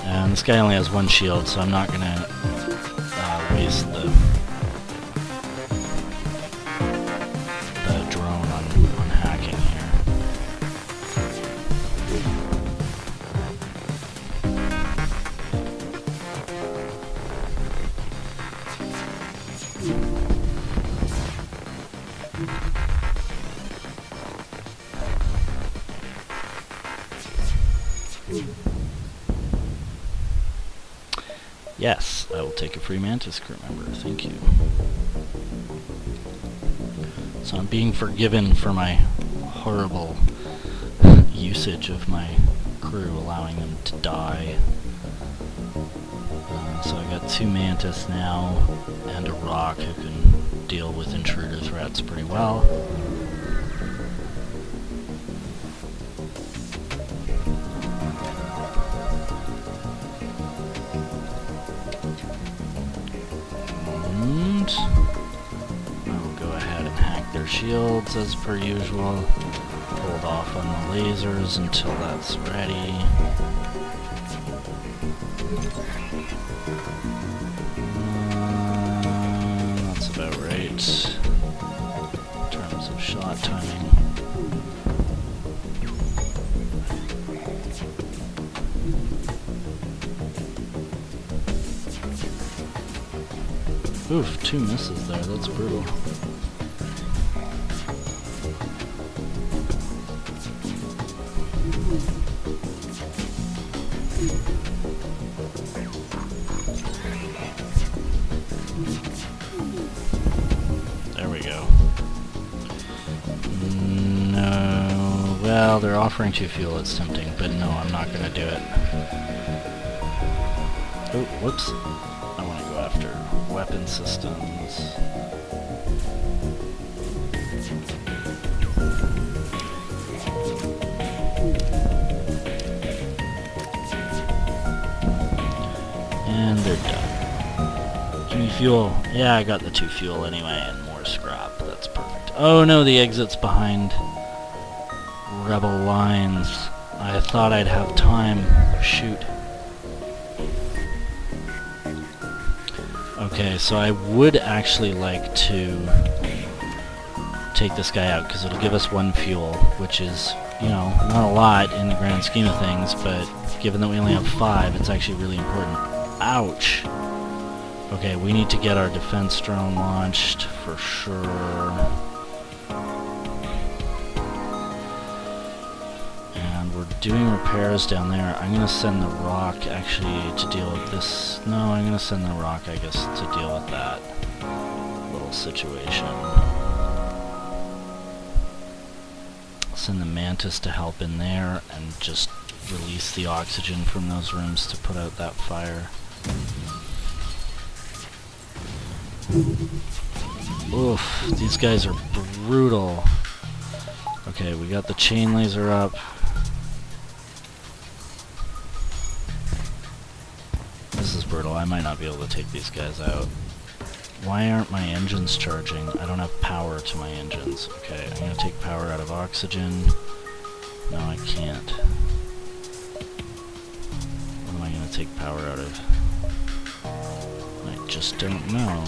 And this guy only has one shield, so I'm not gonna waste the drone on hacking here. Yes, I will take a free Mantis crew member, thank you. So I'm being forgiven for my horrible usage of my crew, allowing them to die. So I got 2 Mantis now, and a Rock who can deal with intruder threats pretty well. Shields as per usual. Hold off on the lasers until that's ready. That's about right in terms of shot timing. Oof, 2 misses there, that's brutal. There we go. No, well, they're offering 2 fuel, it's tempting, but no, I'm not gonna do it. Oh, whoops. I want to go after weapon systems. And they're done. Give me fuel. Yeah, I got the 2 fuel anyway, and more more scrap. That's perfect. Oh no, the exit's behind rebel lines. I thought I'd have time. Shoot. Okay, so I would actually like to take this guy out, because it'll give us 1 fuel, which is, you know, not a lot in the grand scheme of things, but given that we only have 5, it's actually really important. Ouch! Okay, we need to get our defense drone launched, for sure. And we're doing repairs down there. I'm going to send the rock, actually, to deal with this. No, I'm going to send the rock, I guess, to deal with that little situation. Send the Mantis to help in there, and just release the oxygen from those rooms to put out that fire. Oof, these guys are brutal. Okay, we got the chain laser up. This is brutal. I might not be able to take these guys out. Why aren't my engines charging? I don't have power to my engines. Okay, I'm gonna take power out of oxygen. No, I can't. What am I gonna take power out of? I just don't know.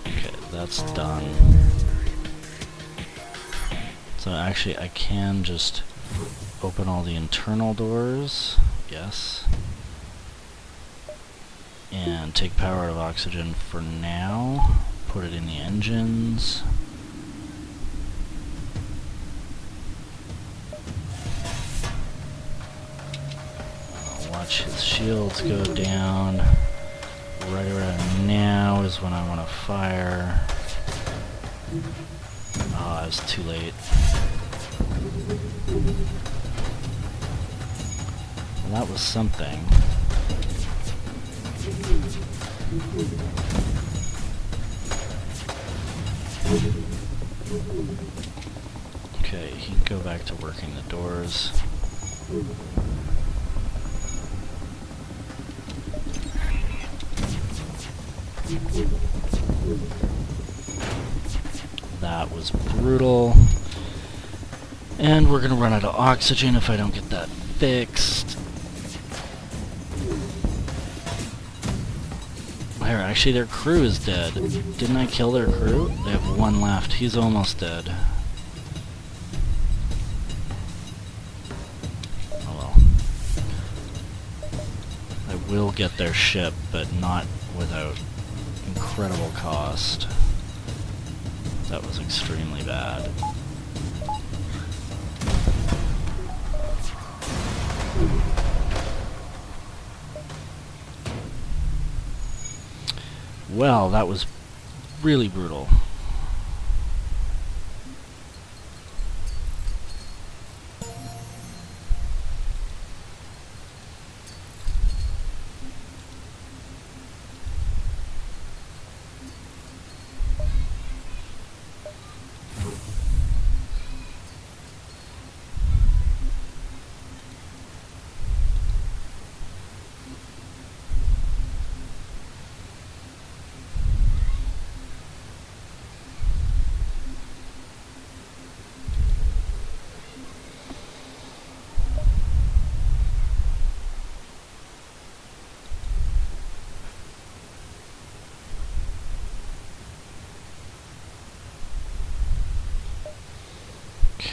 Okay, that's done. So actually I can just open all the internal doors. Yes. And take power out of oxygen for now. Put it in the engines. Watch his shields go down. Right around now is when I want to fire. Oh, I was too late. Well, that was something. Okay, he can go back to working the doors. That was brutal. And we're gonna run out of oxygen if I don't get that fixed. Here, actually their crew is dead. Didn't I kill their crew? They have 1 left. He's almost dead. Oh well. I will get their ship, but not without incredible cost. That was extremely bad. Well, that was really brutal.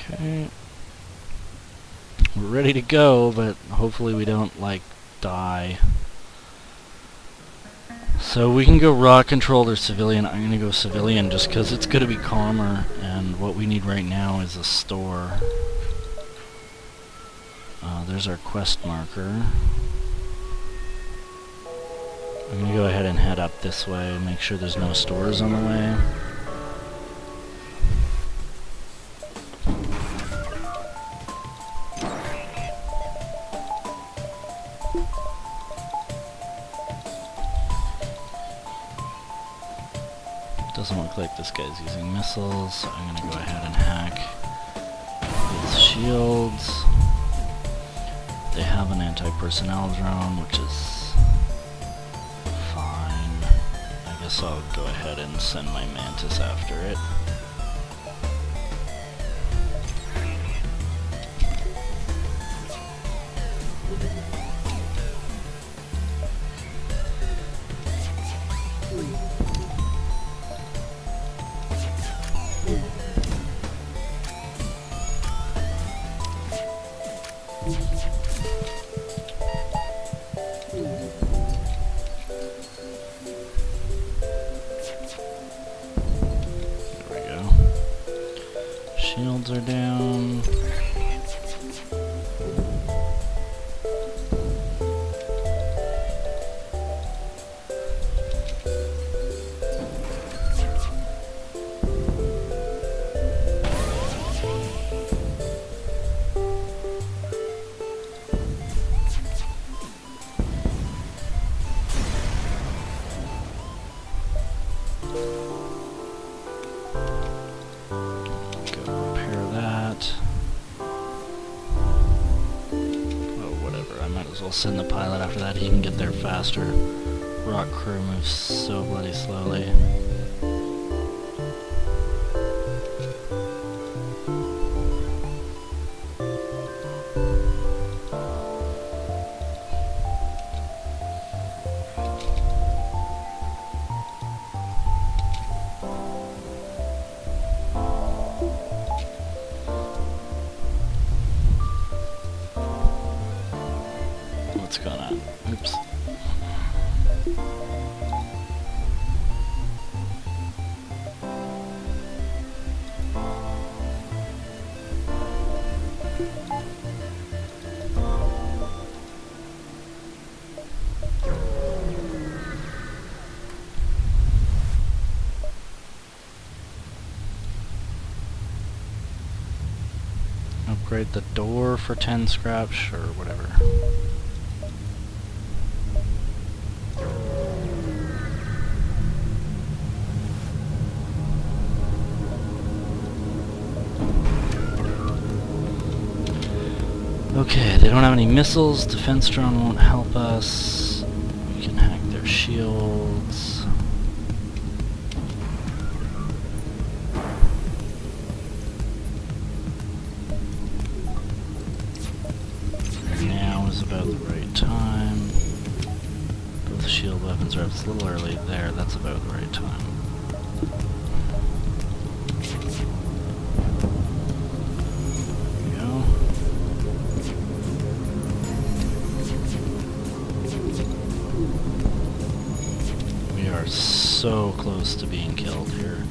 Okay. We're ready to go, but hopefully we don't, like, die. So we can go rock controlled or civilian. I'm gonna go civilian just because it's gonna be calmer, and what we need right now is a store. There's our quest marker. I'm gonna go ahead and head up this way, make sure there's no stores on the way. Doesn't look like this guy's using missiles, so I'm gonna go ahead and hack his shields. They have an anti-personnel drone, which is fine. I guess I'll go ahead and send my Mantis after it. Shields are down. We'll send the pilot after that, he can get there faster. Rock crew moves so bloody slowly. What's going on? Oops. Upgrade the door for 10 scrap, sure, whatever. Okay, they don't have any missiles. Defense drone won't help us. We can hack their shields. Now is about the right time. Both shield weapons are up. It's a little early there. That's about the right time. So close to being killed here.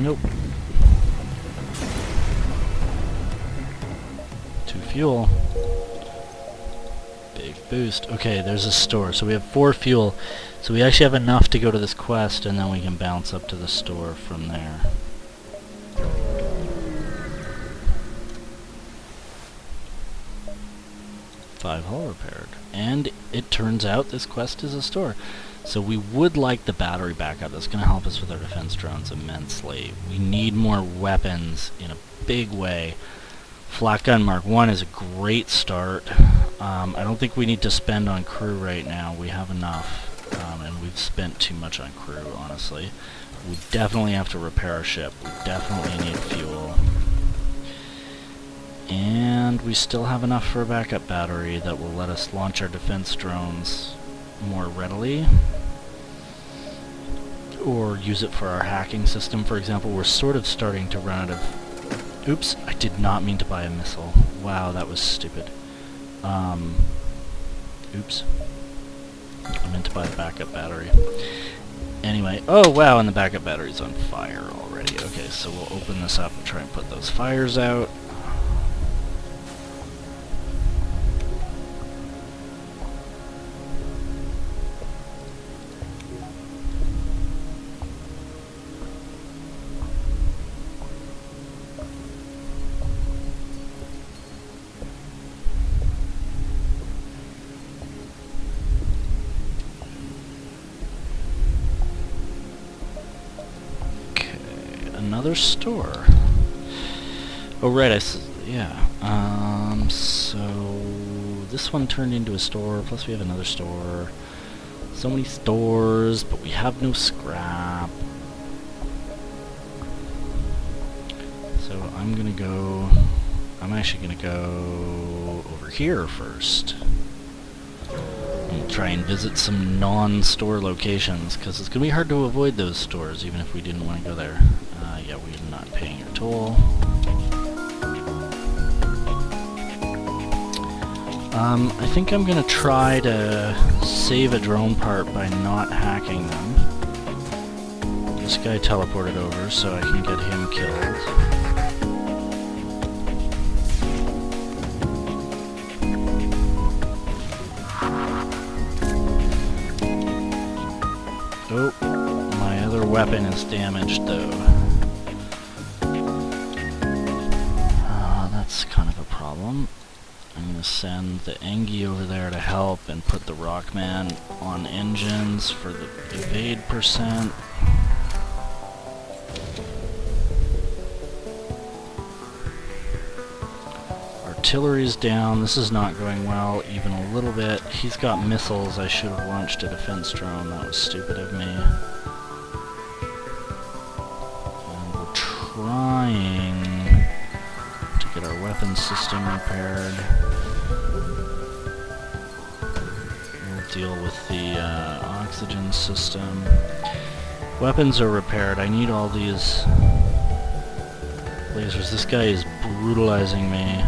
Nope. Two fuel. Big boost. Okay, there's a store. So we have 4 fuel. So we actually have enough to go to this quest, and then we can bounce up to the store from there. Five hull repaired. And it turns out this quest is a store. So we would like the battery backup. That's going to help us with our defense drones immensely. We need more weapons in a big way. Flak gun Mark 1 is a great start. I don't think we need to spend on crew right now. We have enough. And we've spent too much on crew, honestly. We definitely have to repair our ship. We definitely need fuel. And we still have enough for a backup battery that will let us launch our defense drones more readily. Or use it for our hacking system, for example. We're sort of starting to run out of... Oops, I did not mean to buy a missile. Wow, that was stupid. Oops. I meant to buy the backup battery. Anyway, oh wow, and the backup battery's on fire already. ready. Okay, so we'll open this up and try and put those fires out. Another store. Oh right, yeah. So this one turned into a store, plus we have another store. So many stores, but we have no scrap. So I'm actually gonna go over here first. And try and visit some non-store locations, because it's gonna be hard to avoid those stores, even if we didn't want to go there. Yeah, we're not paying your toll. I think I'm gonna try to save a drone part by not hacking them. This guy teleported over, so I can get him killed. Oh, my other weapon is damaged though. That's kind of a problem. I'm going to send the Engie over there to help and put the Rockman on engines for the evade percent. Artillery's down. This is not going well even a little bit. He's got missiles. I should have launched a defense drone. That was stupid of me. And we're trying to get our weapons system repaired. We'll deal with the oxygen system. Weapons are repaired. I need all these lasers. This guy is brutalizing me.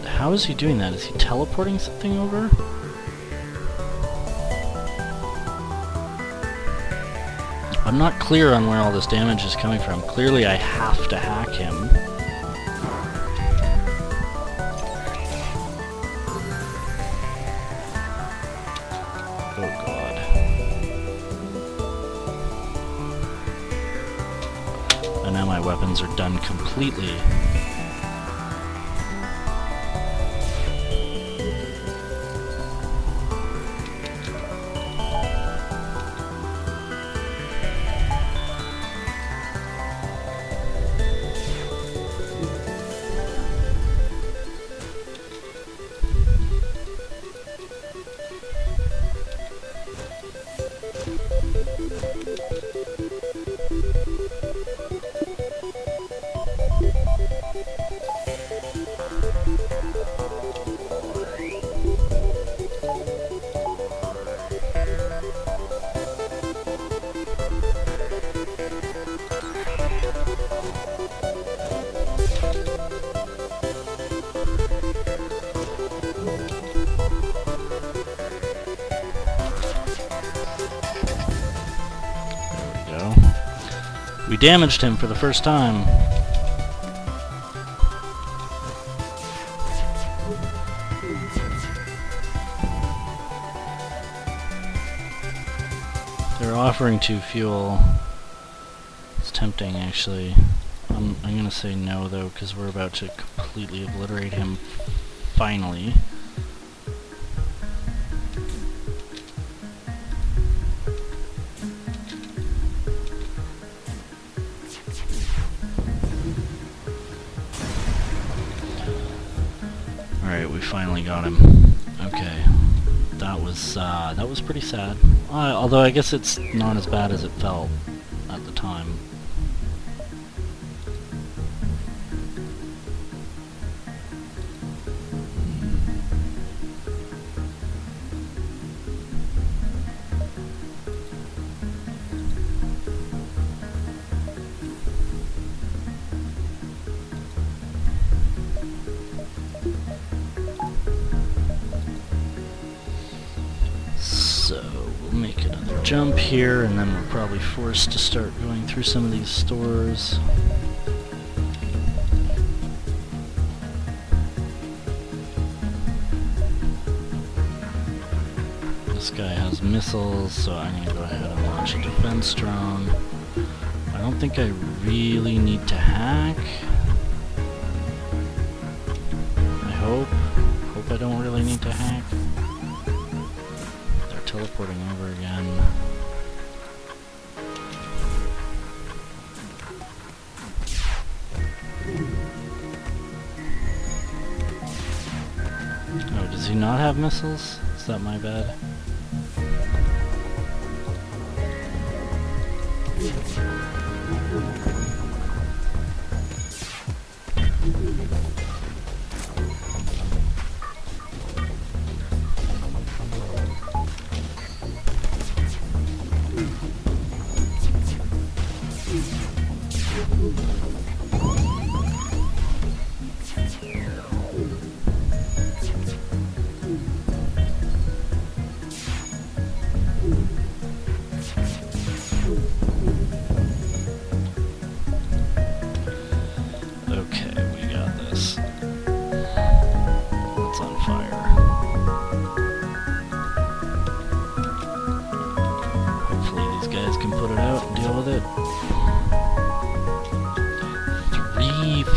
How is he doing that? Is he teleporting something over? I'm not clear on where all this damage is coming from. Clearly I have to hack him. Oh god. And now my weapons are done completely. We damaged him for the first time. They're offering to fuel. It's tempting, actually. I'm gonna say no, though, because we're about to completely obliterate him finally. Alright, we finally got him. Okay. That was pretty sad. Although I guess it's not as bad as it felt at the time. jump here, and then we're probably forced to start going through some of these stores. This guy has missiles, so I'm going to go ahead and launch a defense drone. I don't think I really need to hack. I hope I don't really need to hack. They're teleporting over again. Oh, does he not have missiles? Is that my bad?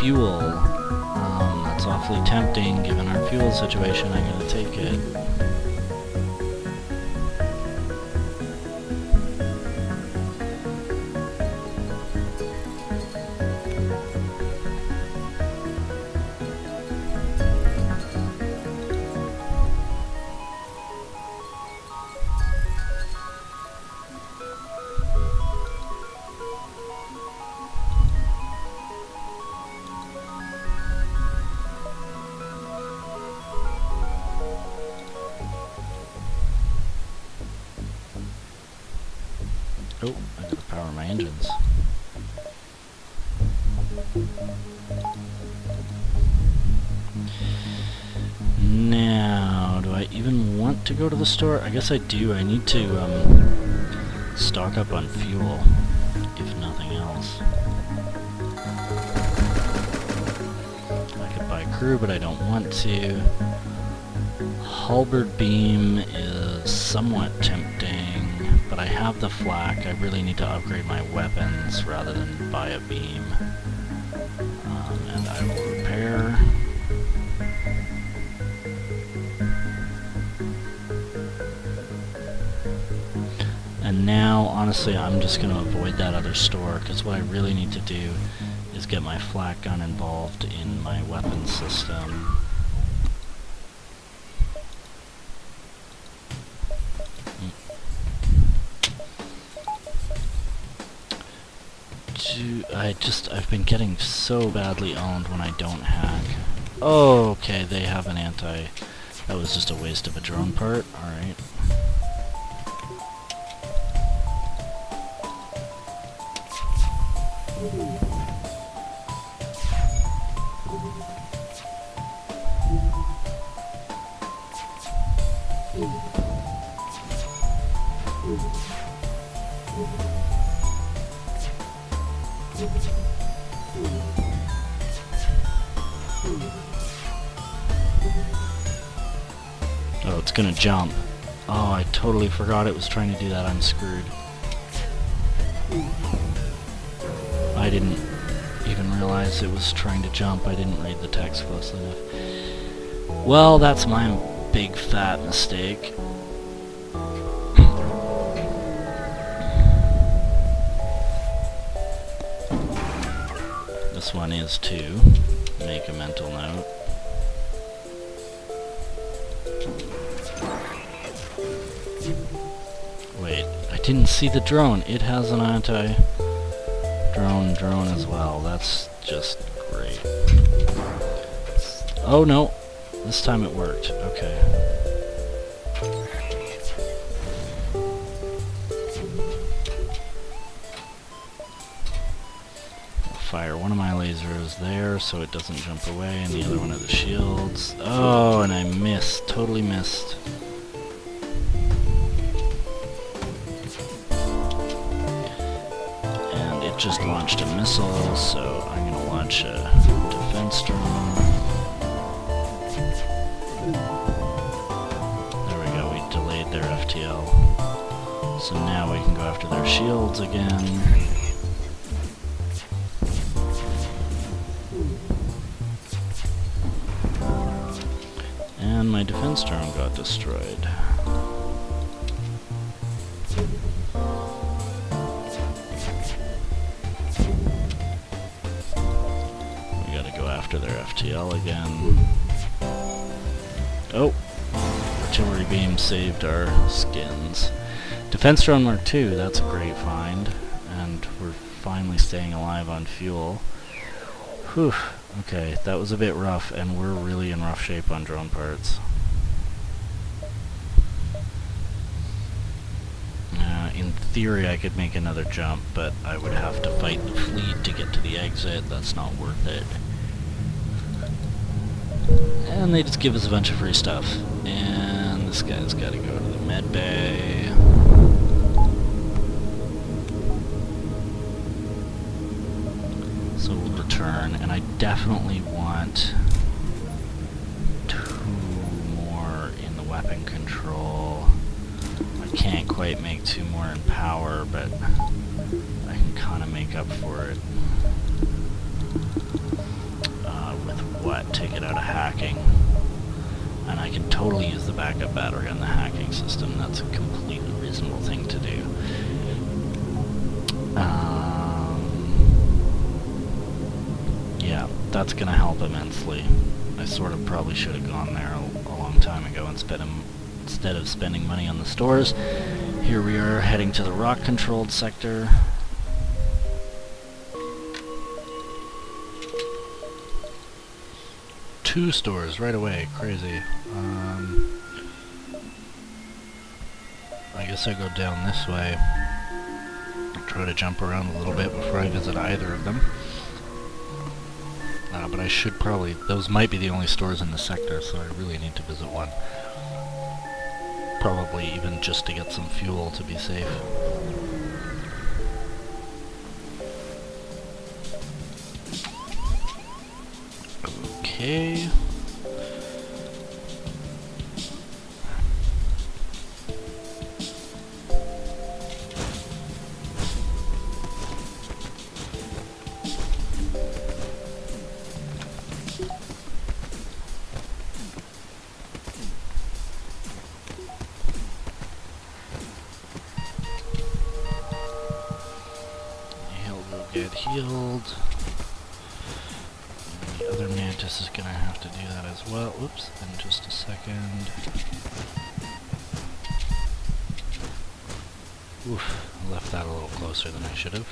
Fuel. That's awfully tempting given our fuel situation. I'm gonna take it. Oh, I gotta power my engines. Now, do I even want to go to the store? I guess I do. I need to stock up on fuel, if nothing else. I could buy crew, but I don't want to. Halberd beam is somewhat tempting, but I have the flak. I really need to upgrade my weapons rather than buy a beam. And I will repair. And now, honestly, I'm just going to avoid that other store, because what I really need to do is get my flak gun involved in my weapon system. I've been getting so badly owned when I don't hack. Oh, okay, they have an anti... That was just a waste of a drone part, alright. Oh, it's gonna jump. Oh, I totally forgot it was trying to do that. I'm screwed. I didn't even realize it was trying to jump. I didn't read the text closely enough. Well, that's my big fat mistake. This one is to make a mental note. Wait, I didn't see the drone. It has an anti-drone as well. That's just great. Oh no, this time it worked. Okay. Fire one of my lasers there so it doesn't jump away, and the other one of the shields. Oh, and I missed. Totally missed. just launched a missile, so I'm going to launch a defense drone. There we go, we delayed their FTL. So now we can go after their shields again. And my defense drone got destroyed. After their FTL again. Oh! Artillery beam saved our skins. Defense drone Mark II, that's a great find. And we're finally staying alive on fuel. Whew. Okay, that was a bit rough, and we're really in rough shape on drone parts. In theory I could make another jump, but I would have to fight the fleet to get to the exit. That's not worth it. And they just give us a bunch of free stuff. And this guy's got to go to the med bay. So we'll return, and I definitely want 2 more in the weapon control. I can't quite make 2 more in power, but I can kind of make up for it. Take it out of hacking, and I can totally use the backup battery on the hacking system. That's a completely reasonable thing to do. Yeah, that's gonna help immensely. I sort of probably should have gone there a long time ago instead of spending money on the stores. Here we are heading to the rock-controlled sector. Two stores right away, crazy. I guess I go down this way. Try to jump around a little bit before I visit either of them. But I should probably, those might be the only stores in the sector, so I really need to visit one. Probably even just to get some fuel to be safe. Okay. He'll go get healed. The other mantis is gonna have to do that as well. Oops, in just a second. Oof, I left that a little closer than I should have.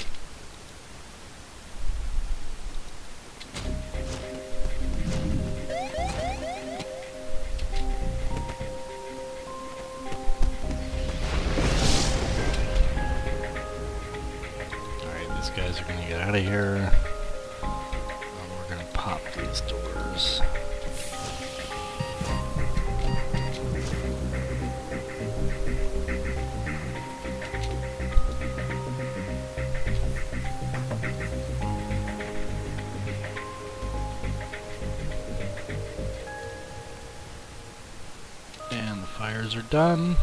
Alright, these guys are gonna get out of here. We're gonna pop these doors. And the fires are done.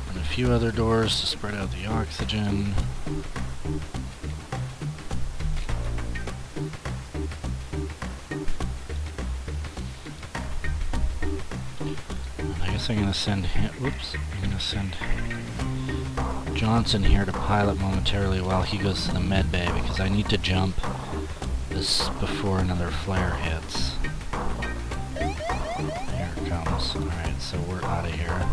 And a few other doors to spread out the oxygen. I'm gonna send him, I'm gonna send Johnson here to pilot momentarily while he goes to the med bay, because I need to jump this before another flare hits. Here it comes. Alright, so we're out of here.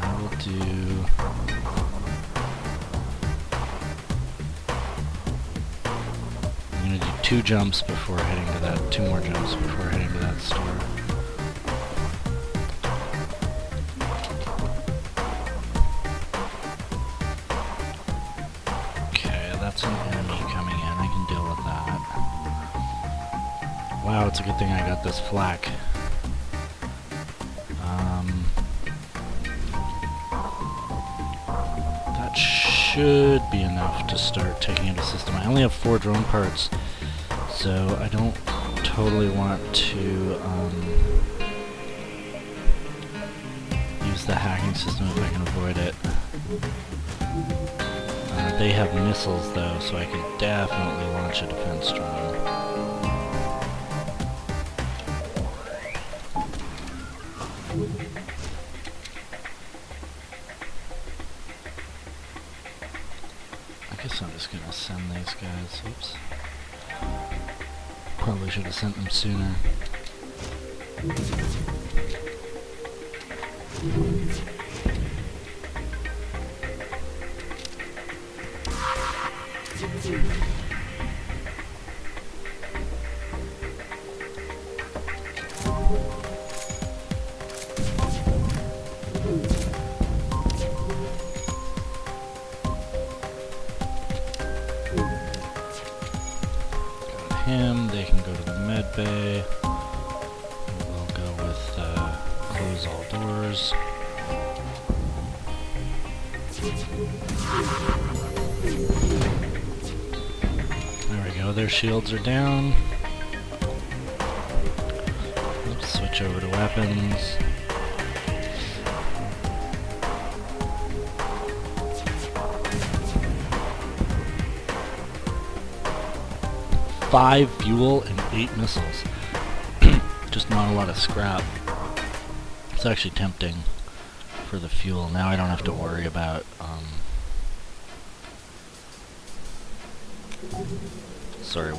I will do... I'm gonna do 2 jumps before heading to that, 2 more jumps before heading to that store. Okay, that's an enemy coming in, I can deal with that. Wow, it's a good thing I got this flak. should be enough to start taking into system. I only have 4 drone parts, so I don't totally want to use the hacking system if I can avoid it. They have missiles though, so I could definitely launch a defense drone. I guess I'm just gonna send these guys. Oops. Probably should have sent them sooner. They can go to the med bay. We'll go with close all doors. There we go, their shields are down. Let's switch over to weapons. Five fuel and 8 missiles. Just not a lot of scrap. It's actually tempting for the fuel. Now I don't have to worry about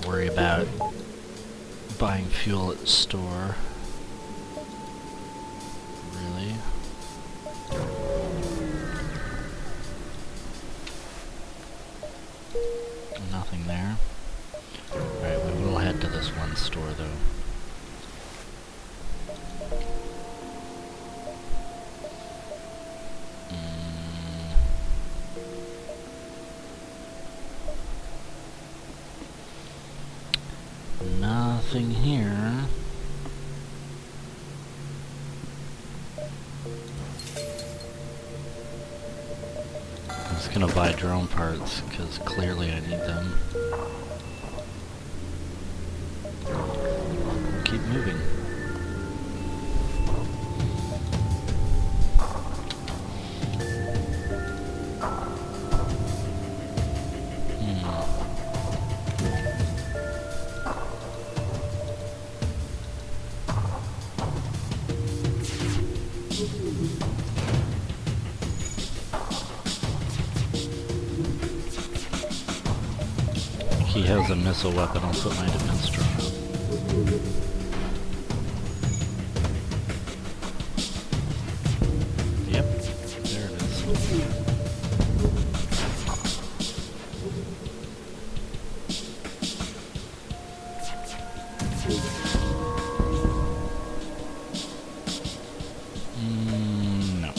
worry about buying fuel at the store. Really? Nothing there. Alright, we will head to this one store though. Nothing here. I'm just gonna buy drone parts because clearly I need them. Keep moving. He has a missile weapon. I'll put my defense drone up. Yep, there it is. No.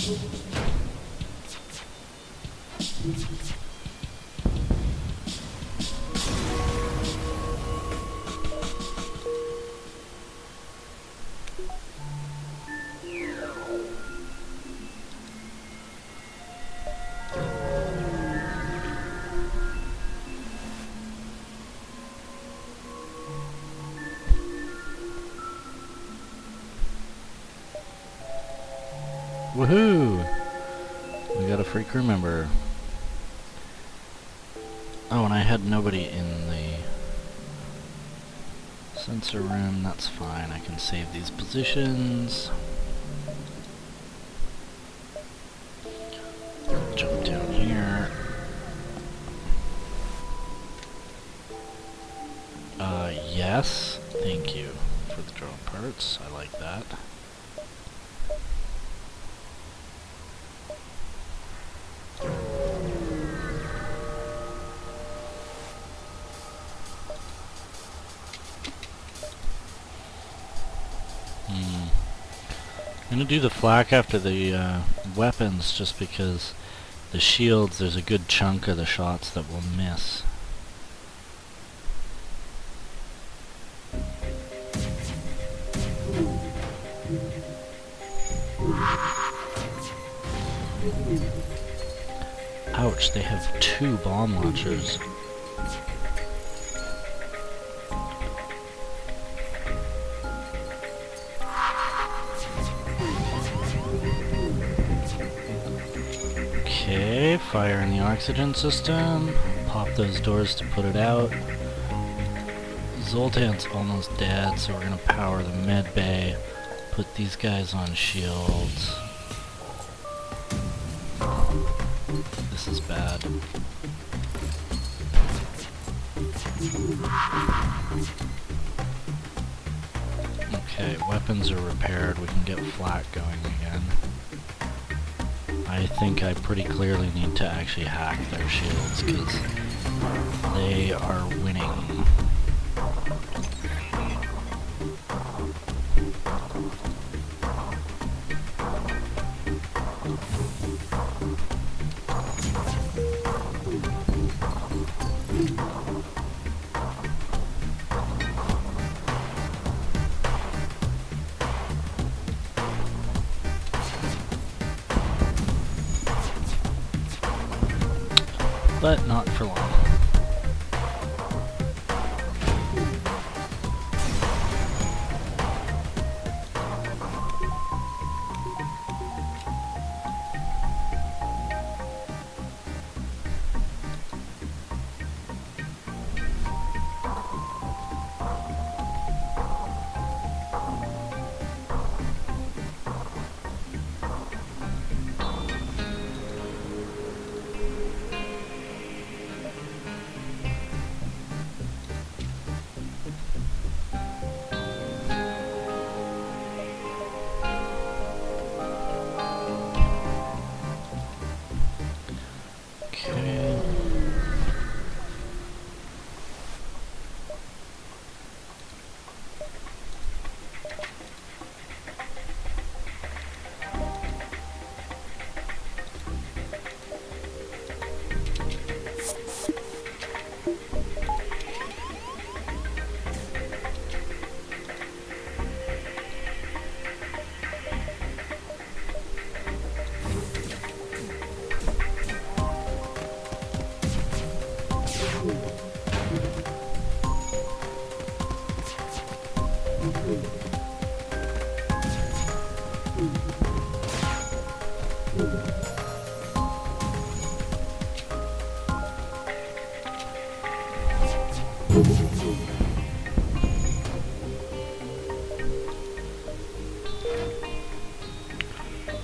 Woohoo! We got a free crew member. Oh, and I had nobody in the sensor room. That's fine. I can save these positions. Jump down here. Yes. Thank you for the drone parts. I like that. I'm gonna do the flak after the weapons just because the shields, there's a good chunk of the shots that will miss. Ouch, they have 2 bomb launchers. Okay, fire in the oxygen system. Pop those doors to put it out. Zoltan's almost dead, so we're gonna power the med bay. Put these guys on shields. This is bad. Okay, weapons are repaired. We can get flak going again. I think I pretty clearly need to actually hack their shields, because they are winning. But not for long.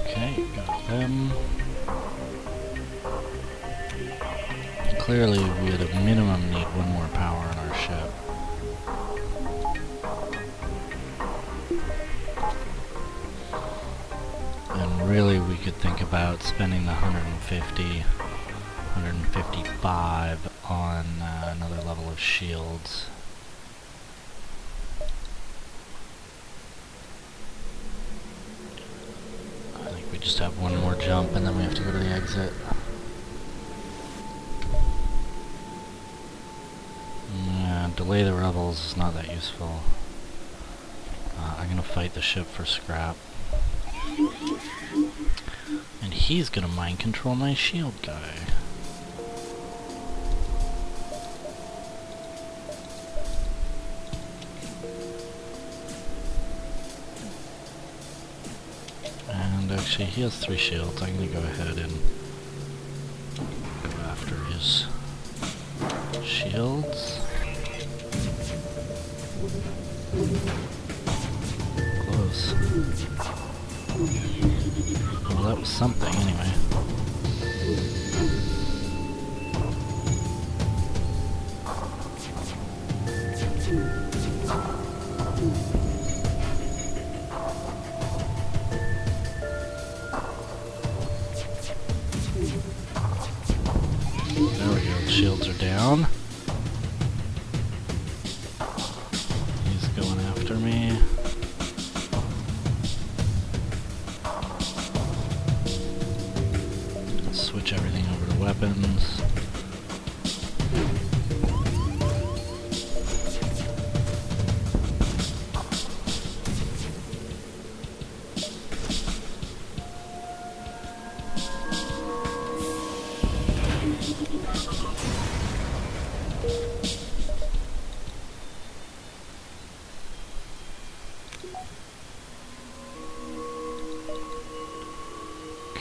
Okay, got them. Clearly, we at a minimum need one more power on our ship. And really, we could think about spending the 155 on another level of shields. I think we just have one more jump and then we have to go to the exit. Yeah, delay the rebels is not that useful. I'm gonna fight the ship for scrap. And he's gonna mind control my shield guy. And actually he has 3 shields. I'm gonna go ahead and go after his shields. Close. Well, that was something anyway. There we go, the shields are down. He's going after me. Switch everything over to weapons.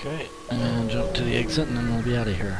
Okay, and jump to the exit and then we'll be out of here.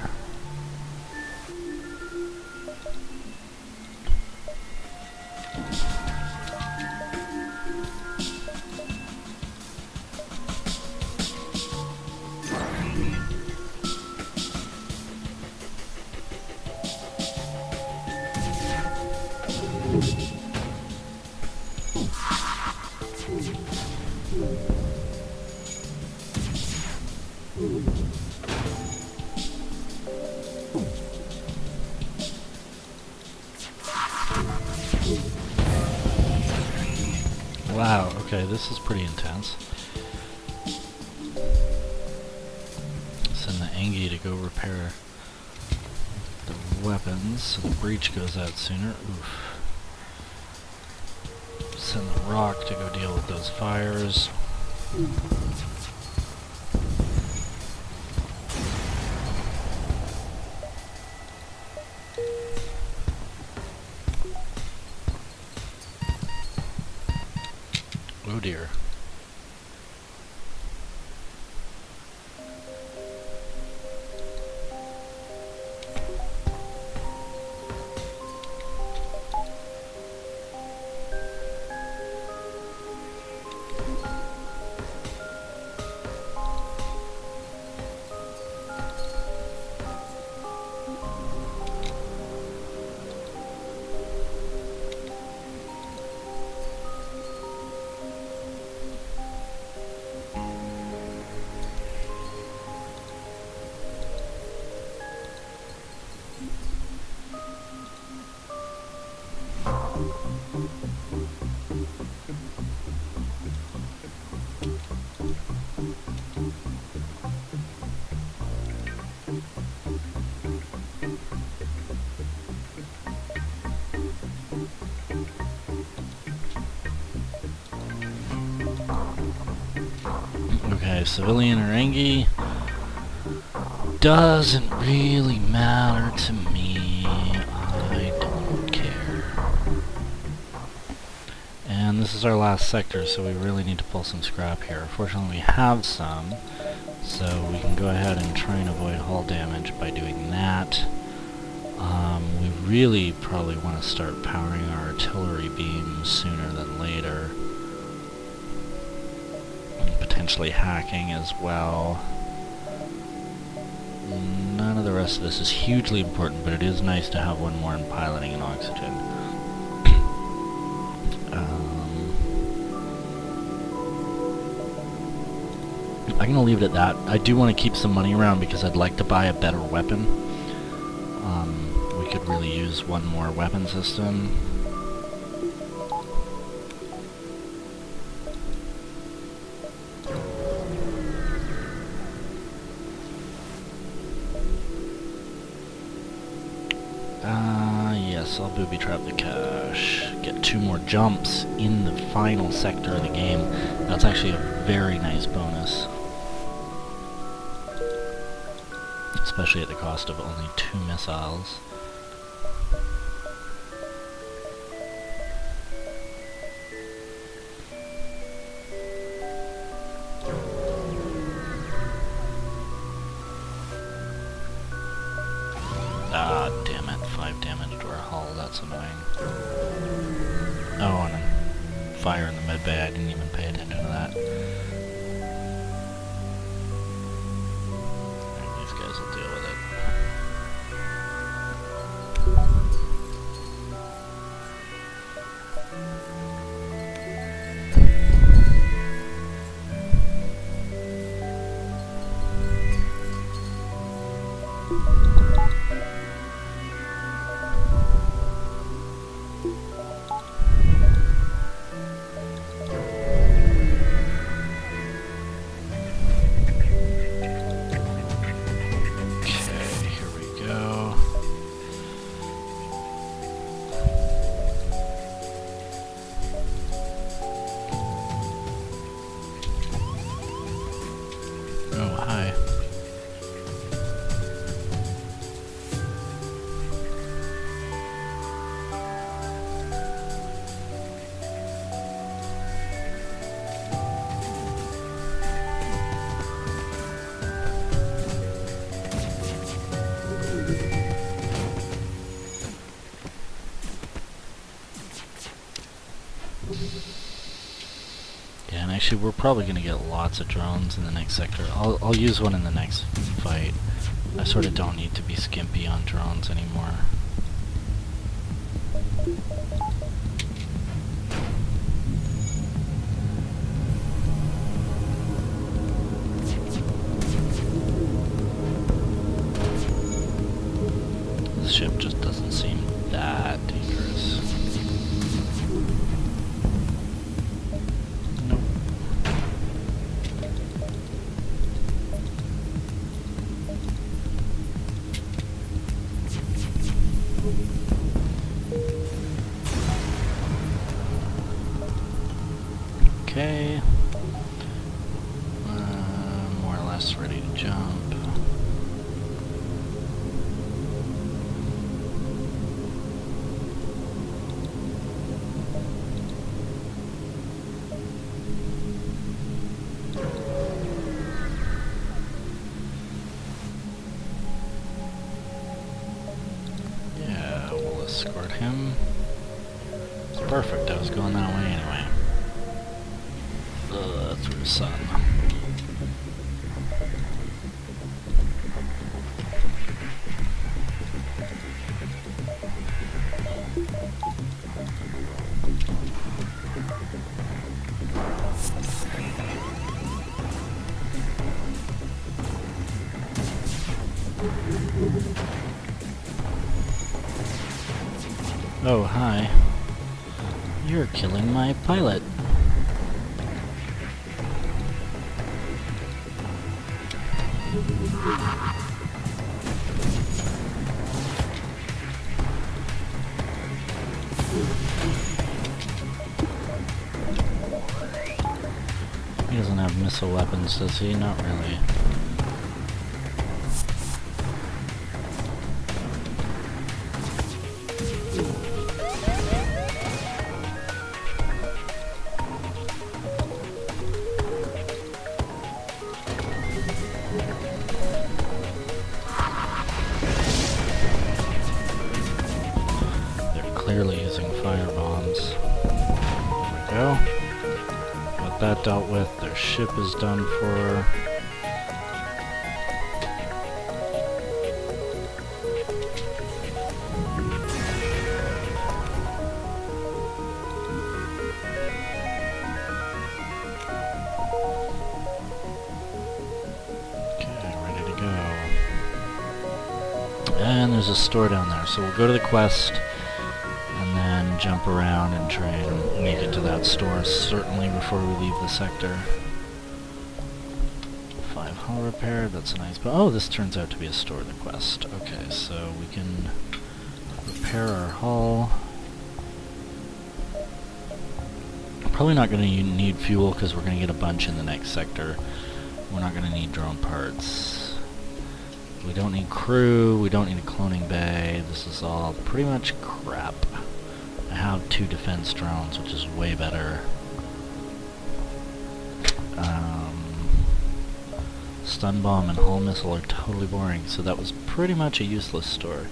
Wow, okay, this is pretty intense. Send the Angie to go repair the weapons so the breach goes out sooner. Oof. Send the Rock to go deal with those fires. Oh dear. Okay, civilian or Angie doesn't really matter to me. I don't care. And this is our last sector, so we really need to pull some scrap here. Fortunately, we have some, so we can go ahead and try and avoid hull damage by doing that. We really probably want to start powering our artillery beams sooner than later. Potentially hacking as well. None of the rest of this is hugely important, but it is nice to have one more in piloting and oxygen. I'm going to leave it at that. I do want to keep some money around because I'd like to buy a better weapon. We could really use one more weapon system. Yes, I'll booby trap the cache. Get 2 more jumps in the final sector of the game. That's actually a very nice bonus. Especially at the cost of only 2 missiles. Ah, damn it. 5 damage to our hull. That's annoying. Oh, and a fire in the med bay. I didn't even pay attention to that. These guys will deal with it. Oh, hi. Actually, we're probably going to get lots of drones in the next sector. I'll use one in the next fight. I sort of don't need to be skimpy on drones anymore. This ship just doesn't seem that dangerous. Nope. Okay. More or less ready to jump. Yeah, we'll escort him. Perfect, I was going that way anyway. Through the sun. Oh, hi. You're killing my pilot. He doesn't have missile weapons, does he? Not really. Clearly using fire bombs. There we go. Got that dealt with. Their ship is done for. Okay, ready to go. And there's a store down there, so we'll go to the quest. And jump around and try and make it to that store, certainly before we leave the sector. 5 hull repaired, that's nice. But oh, this turns out to be a store, the quest. Okay, so we can repair our hull. Probably not going to need fuel because we're going to get a bunch in the next sector. We're not going to need drone parts. We don't need crew, we don't need a cloning bay. This is all pretty much crap. I have 2 defense drones, which is way better. Stun bomb and hull missile are totally boring, so that was pretty much a useless store.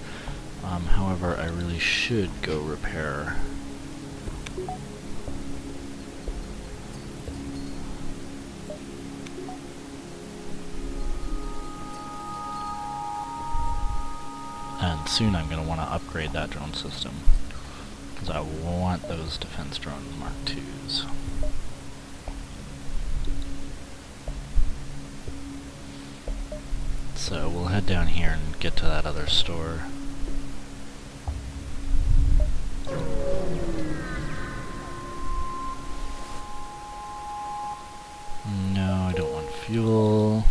However, I really should go repair. And soon I'm going to want to upgrade that drone system. Because I want those defense drone Mark IIs. So we'll head down here and get to that other store. No, I don't want fuel.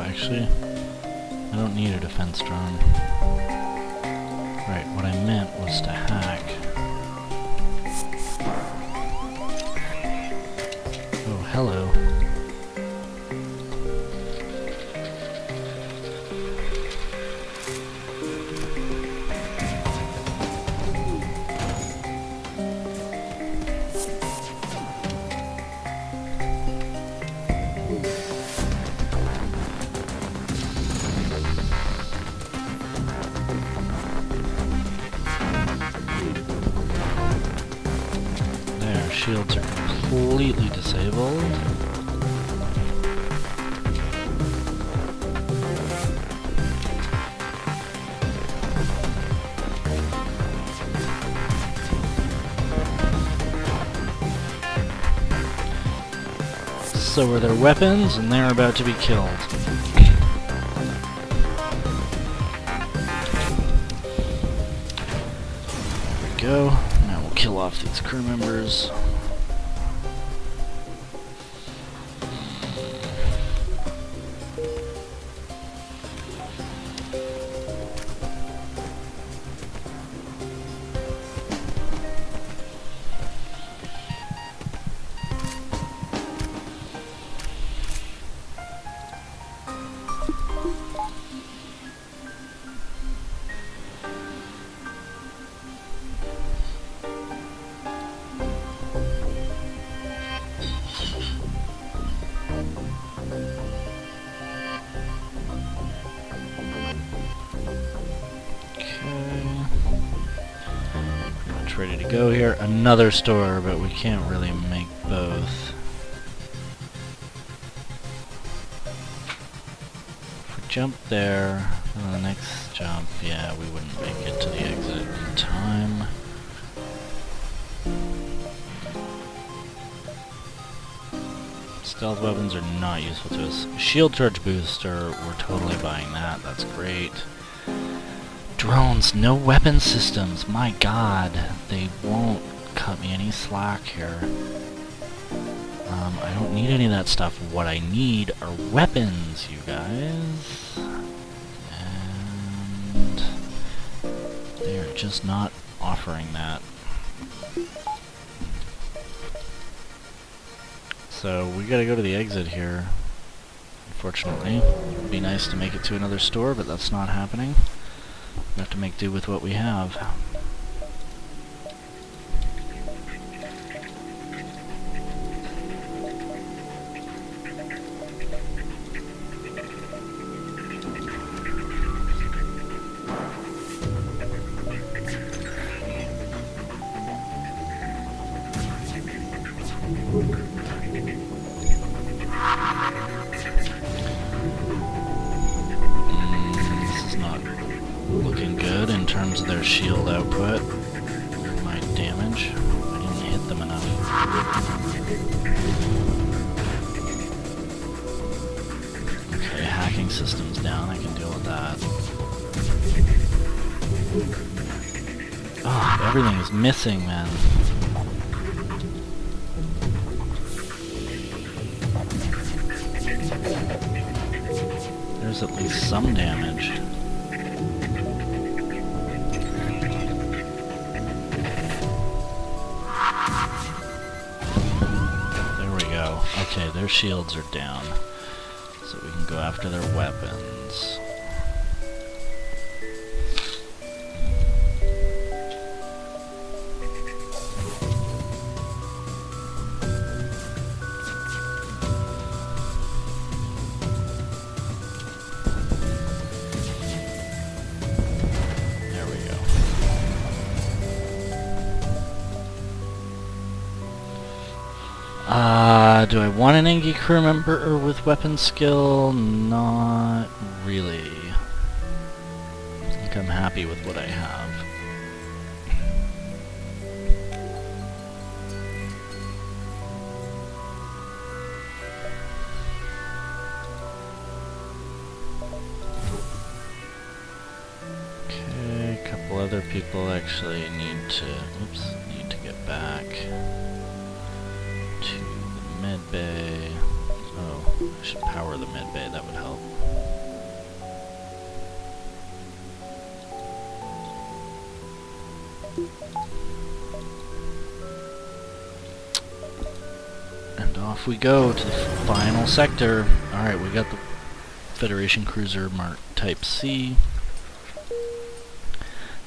Actually, I don't need a defense drone. Right, what I meant was to hack. Oh, hello. shields are completely disabled. So are their weapons, and they're about to be killed. There we go. Now we'll kill off these crew members. Ready to go here. Another store, but we can't really make both. If we jump there, and the next jump, yeah, we wouldn't make it to the exit in time. Stealth weapons are not useful to us. Shield charge booster, we're totally buying that. That's great. Drones, no weapon systems. My god, they won't cut me any slack here. I don't need any of that stuff. What I need are weapons, you guys. And they're just not offering that. So we gotta go to the exit here. Unfortunately, it'd be nice to make it to another store, but that's not happening. We have to make do with what we have. This is not looking good in terms of their shield output. My damage. I didn't hit them enough. Okay, hacking system's down. I can deal with that. Oh, everything is missing, man. There's at least some damage. There we go. Okay, their shields are down. So we can go after their weapons. Do I want an Engi crew member with weapon skill? Not really. I think I'm happy with what I have. Okay, a couple other people actually need to get back to the med bay. Oh, I should power the med bay, that would help. And off we go to the final sector. Alright, we got the Federation Cruiser Mark Type C.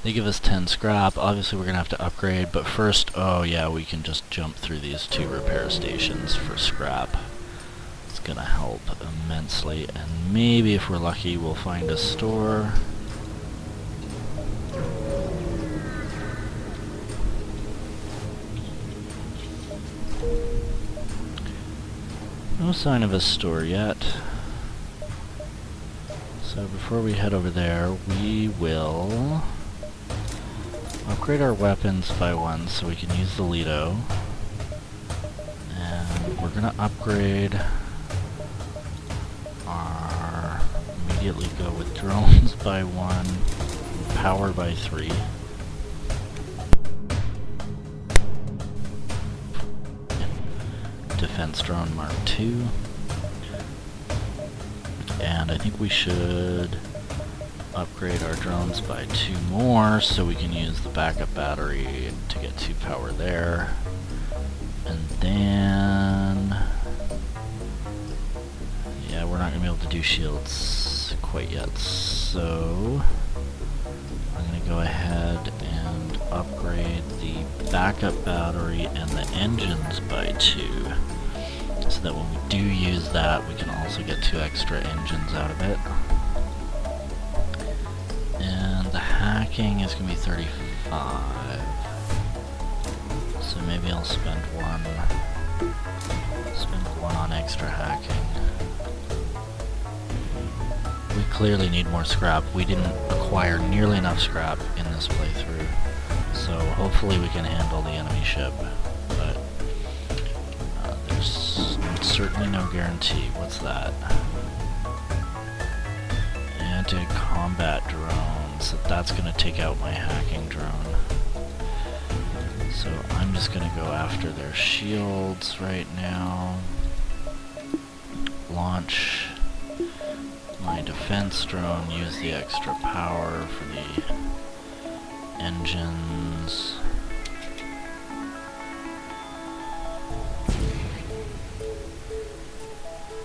They give us 10 scrap. Obviously we're going to have to upgrade, but first, oh yeah, we can just jump through these 2 repair stations for scrap. It's going to help immensely, and maybe if we're lucky we'll find a store. sign of a store yet. So before we head over there, we will upgrade our weapons by 1 so we can use the Lido. And we're gonna upgrade our... immediately go with drones by 1, power by 3. Defense drone Mark II. And I think we should upgrade our drones by 2 more so we can use the backup battery to get 2 power there. And then... yeah, we're not going to be able to do shields quite yet, so I'm going to go ahead and upgrade the backup battery and the engines by 2. So that when we do use that, we can also get 2 extra engines out of it. And the hacking is going to be 35. So maybe I'll spend one on extra hacking. We clearly need more scrap. We didn't acquire nearly enough scrap in this playthrough. So hopefully we can handle the enemy ship. But there's certainly no guarantee. What's that? Anti-combat drone. So that's going to take out my hacking drone. So I'm just going to go after their shields right now. Launch my defense drone, use the extra power for the engines.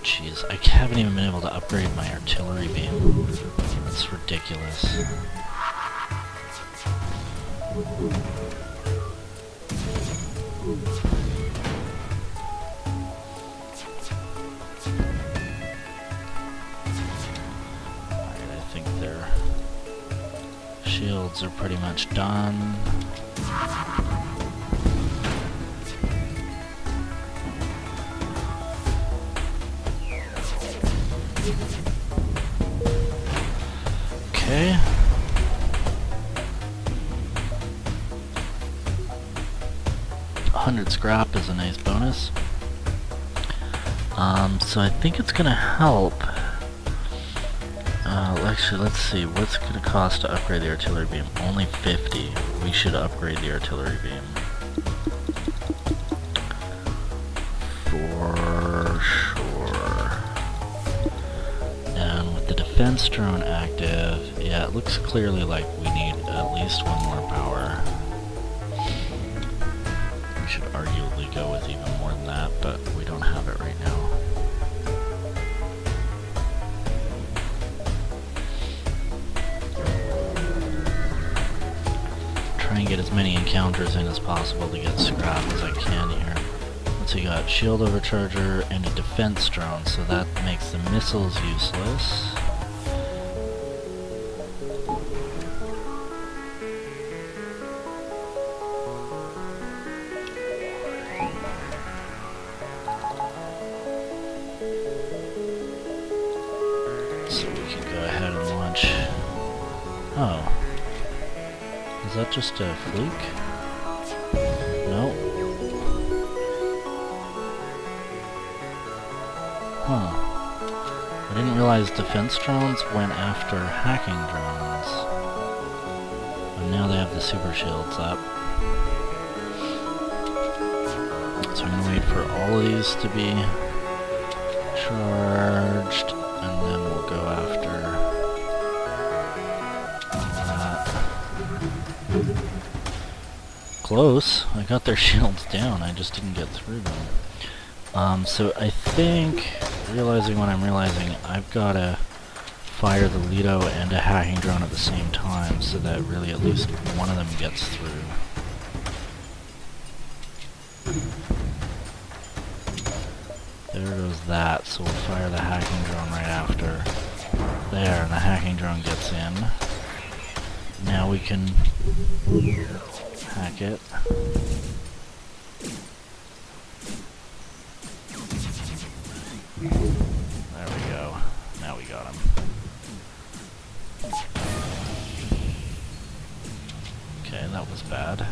Jeez, I haven't even been able to upgrade my artillery beam. That's ridiculous. Alright, I think their shields are pretty much done. Okay. $100 scrap is a nice bonus. So I think it's gonna help. Actually, let's see. What's it gonna cost to upgrade the artillery beam? Only 50. We should upgrade the artillery beam. For sure. And with the defense drone active, yeah, it looks clearly like we need at least 1 more power. We should arguably go with even more than that, but we don't have it right now. Try and get as many encounters in as possible to get scrap as I can here. So you got shield overcharger and a defense drone, so that makes the missiles useless. So we can go ahead and launch. Oh. Is that just a fluke? No. Huh. I didn't realize defense drones went after hacking drones. And now they have the super shields up. So I'm gonna wait for all of these to be charged, and then we'll go after all that. Close. I got their shields down, I just didn't get through them. So I think, realizing what I'm realizing, I've got to fire the Lido and a hacking drone at the same time so that really at least one of them gets through. There goes that, so we'll fire the hacking drone right after. There, and the hacking drone gets in. Now we can hack it. There we go. Now we got him. Okay, that was bad.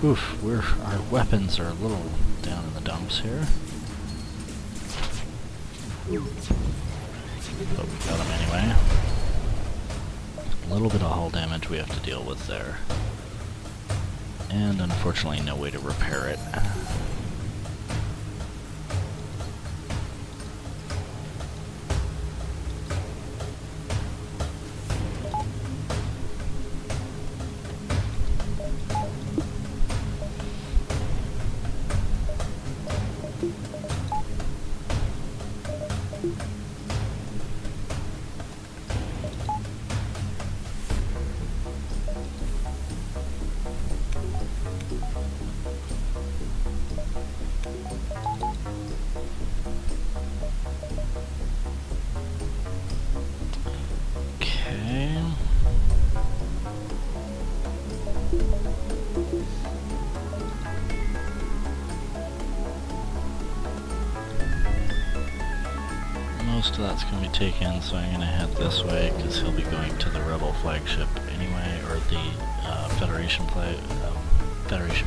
Oof, our weapons are a little down in the dumps here. But we got them anyway. A little bit of hull damage we have to deal with there. And unfortunately no way to repair it. Most of that's going to be taken, so I'm going to head this way because he'll be going to the Rebel flagship anyway, or the Federation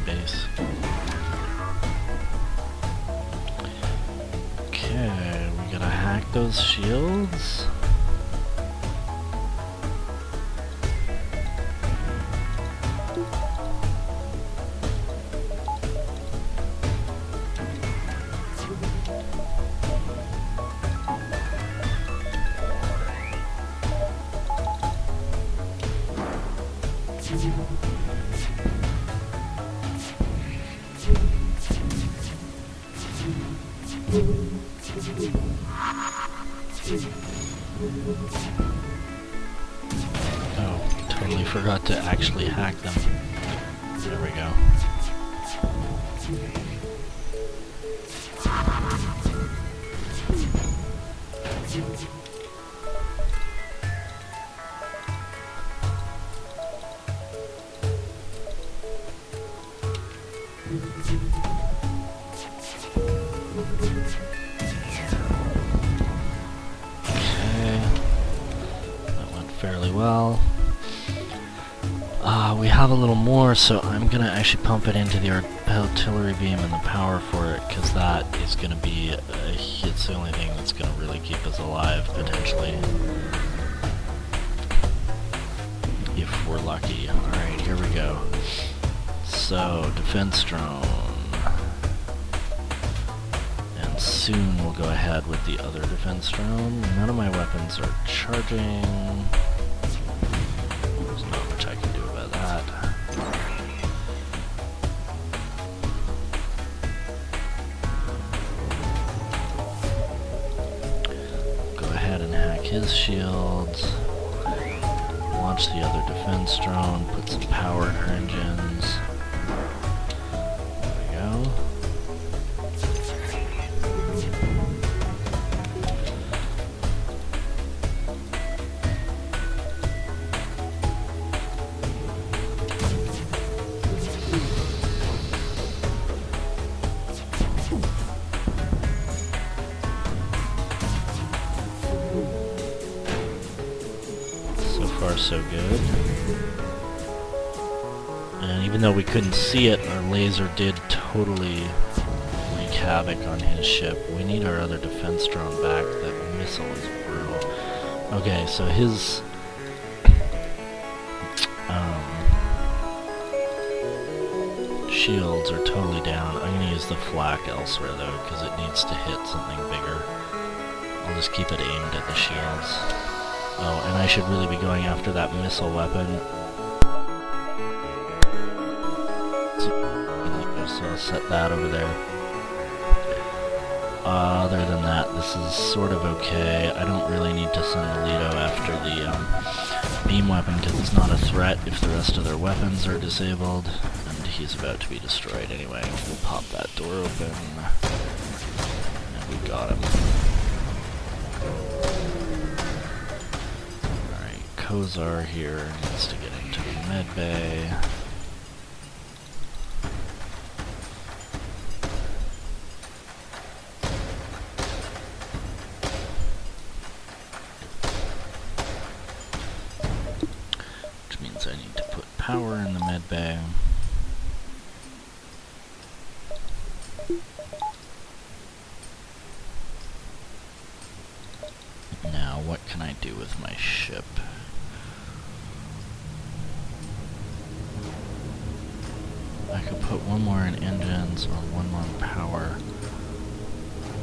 base. Okay, we gotta hack those shields. Oh, totally forgot to actually hack them. There we go. Fairly well. We have a little more, so I'm gonna actually pump it into the artillery beam and the power for it, because that is gonna be it's the only thing that's gonna really keep us alive, potentially. If we're lucky. Alright, here we go. So, defense drone. And soon we'll go ahead with the other defense drone. None of my weapons are charging. There's not much I can do about that. Go ahead and hack his shields. Launch the other defense drone. Put some power in our engines. There we go. So good. And even though we couldn't see it, our laser did totally wreak havoc on his ship. We need our other defense drone back. That missile is brutal. Okay, so his shields are totally down. I'm going to use the flak elsewhere though, because it needs to hit something bigger. I'll just keep it aimed at the shields. Oh, and I should really be going after that missile weapon. So I'll set that over there. Other than that, this is sort of okay. I don't really need to send the Lido after the beam weapon because it's not a threat if the rest of their weapons are disabled. And he's about to be destroyed anyway. We'll pop that door open. And we got him. Kozar here needs to get into the med bay. power in the med bay. Now, what can I do with my ship? I could put one more in engines or one more in power.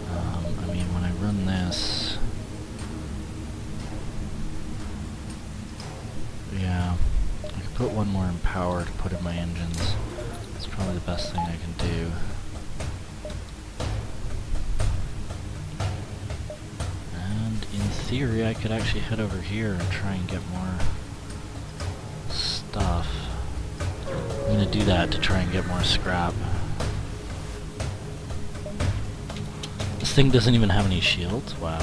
I mean, when I run this... Yeah, I could put one more in power to put in my engines. It's probably the best thing I can do. And in theory, I could actually head over here and try and get more stuff. I'm gonna do that to try and get more scrap. This thing doesn't even have any shields? Wow.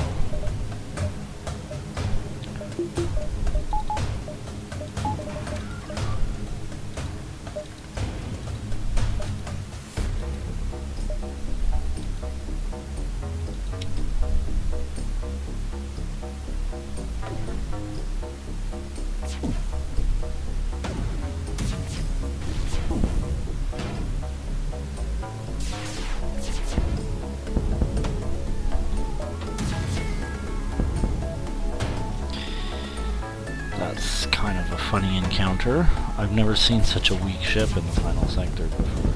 That's kind of a funny encounter. I've never seen such a weak ship in the final sector before.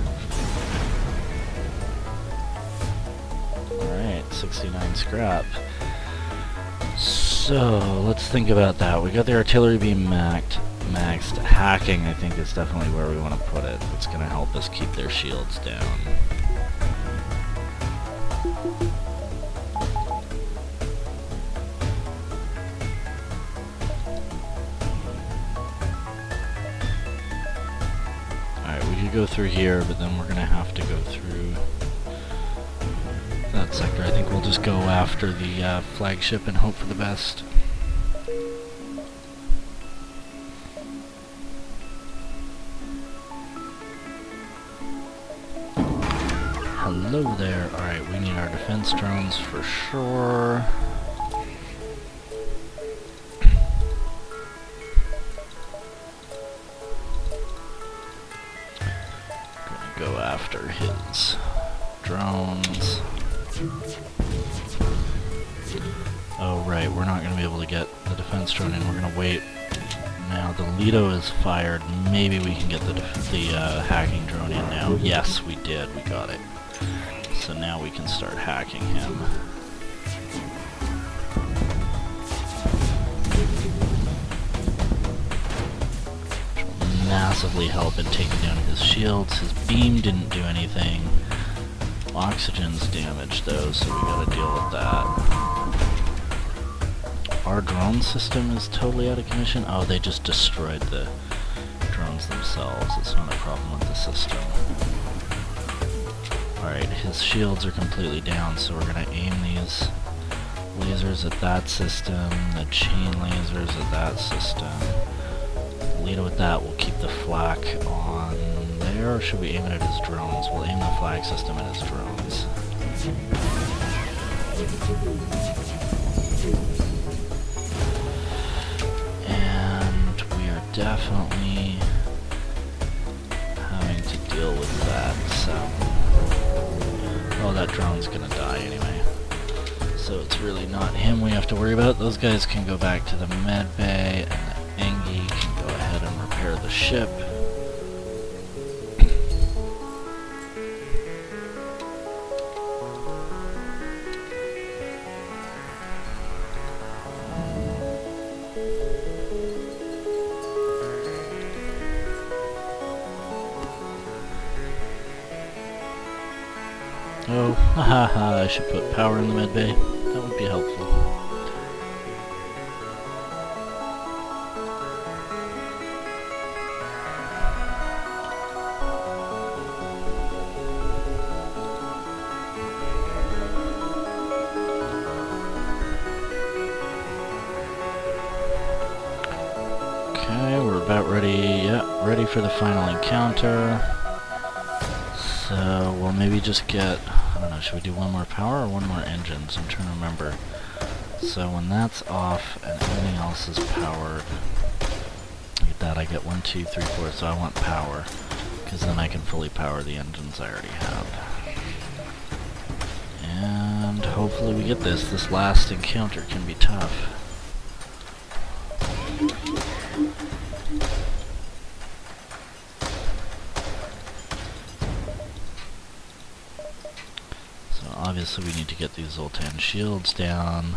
Alright, 69 scrap. So, let's think about that. We got the artillery beam maxed. Hacking, I think, is definitely where we want to put it. It's going to help us keep their shields down. Go through here, but then we're gonna have to go through that sector. I think we'll just go after the flagship and hope for the best. Hello there. Alright, we need our defense drones for sure. Go after his drones. Oh right, we're not going to be able to get the defense drone in. We're going to wait. Now the Lido is fired. Maybe we can get the hacking drone in now. Yes, we did. We got it. So now we can start hacking him. Massively help in taking down his shields. His beam didn't do anything. Oxygen's damaged though, so we gotta deal with that. Our drone system is totally out of commission. Oh, they just destroyed the drones themselves. It's not a problem with the system. Alright, his shields are completely down, so we're gonna aim these lasers at that system, the chain lasers at that system. Lead with that, we'll keep the flak on there, or should we aim it at his drones? We'll aim the flag system at his drones. And we are definitely having to deal with that, so... Oh, that drone's gonna die anyway. So it's really not him we have to worry about. Those guys can go back to the med bay, and the Engi can go ahead and repair the ship. Oh, haha, I should put power in the med bay. That would be helpful. Okay, we're about ready, ready for the final encounter. So, we'll maybe just get, I don't know, should we do one more power or one more engines? I'm trying to remember. So when that's off and everything else is powered, get that. I get 1, 2, 3, 4, so I want power, because then I can fully power the engines I already have. And hopefully we get this. This last encounter can be tough. So obviously we need to get these Zoltan shields down.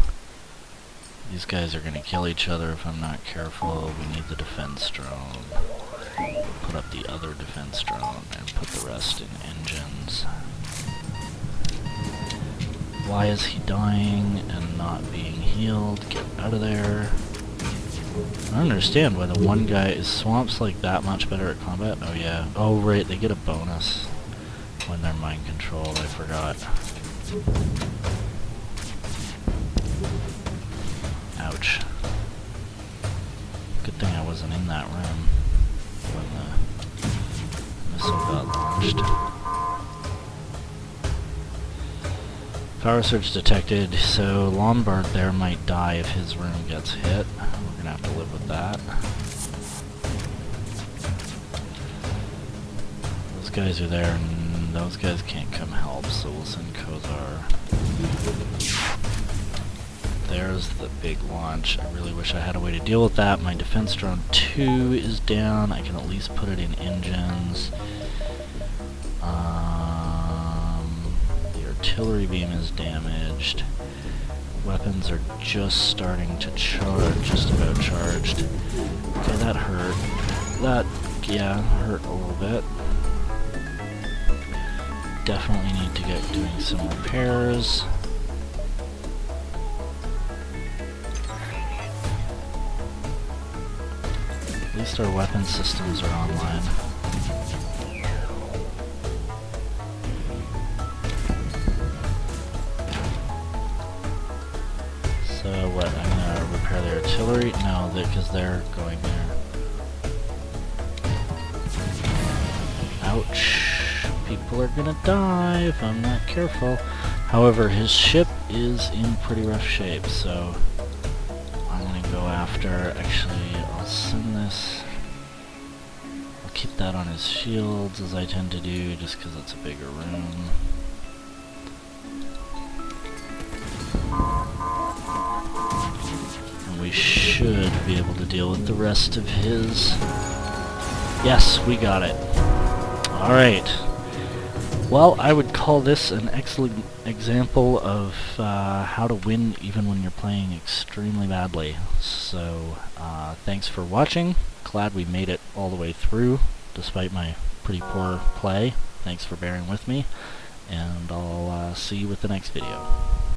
These guys are going to kill each other if I'm not careful. We need the defense drone. Put up the other defense drone and put the rest in engines. Why is he dying and not being healed? Get out of there. I don't understand why the one guy is Swamp's like that much better at combat. Oh yeah. Oh right, they get a bonus when they're mind controlled. I forgot. Ouch. Good thing I wasn't in that room when the missile got launched. Power surge detected, so Lombard there might die if his room gets hit. We're gonna have to live with that. Those guys are there, and those guys can't come help, so we'll send Kozar. There's the big launch. I really wish I had a way to deal with that. My defense drone 2 is down. I can at least put it in engines. Artillery beam is damaged. Weapons are just starting to charge, just about charged. Okay, that hurt. That, yeah, hurt a little bit. Definitely need to get doing some repairs. At least our weapon systems are online. So what, I'm gonna repair the artillery? No, because they're going there. Ouch. People are gonna die if I'm not careful. However, his ship is in pretty rough shape, so I'm gonna go after, actually, I'll send this. I'll keep that on his shields, as I tend to do, just because it's a bigger room. We should be able to deal with the rest of his... Yes, we got it. Alright. Well, I would call this an excellent example of how to win even when you're playing extremely badly. So, thanks for watching. Glad we made it all the way through, despite my pretty poor play. Thanks for bearing with me, and I'll see you with the next video.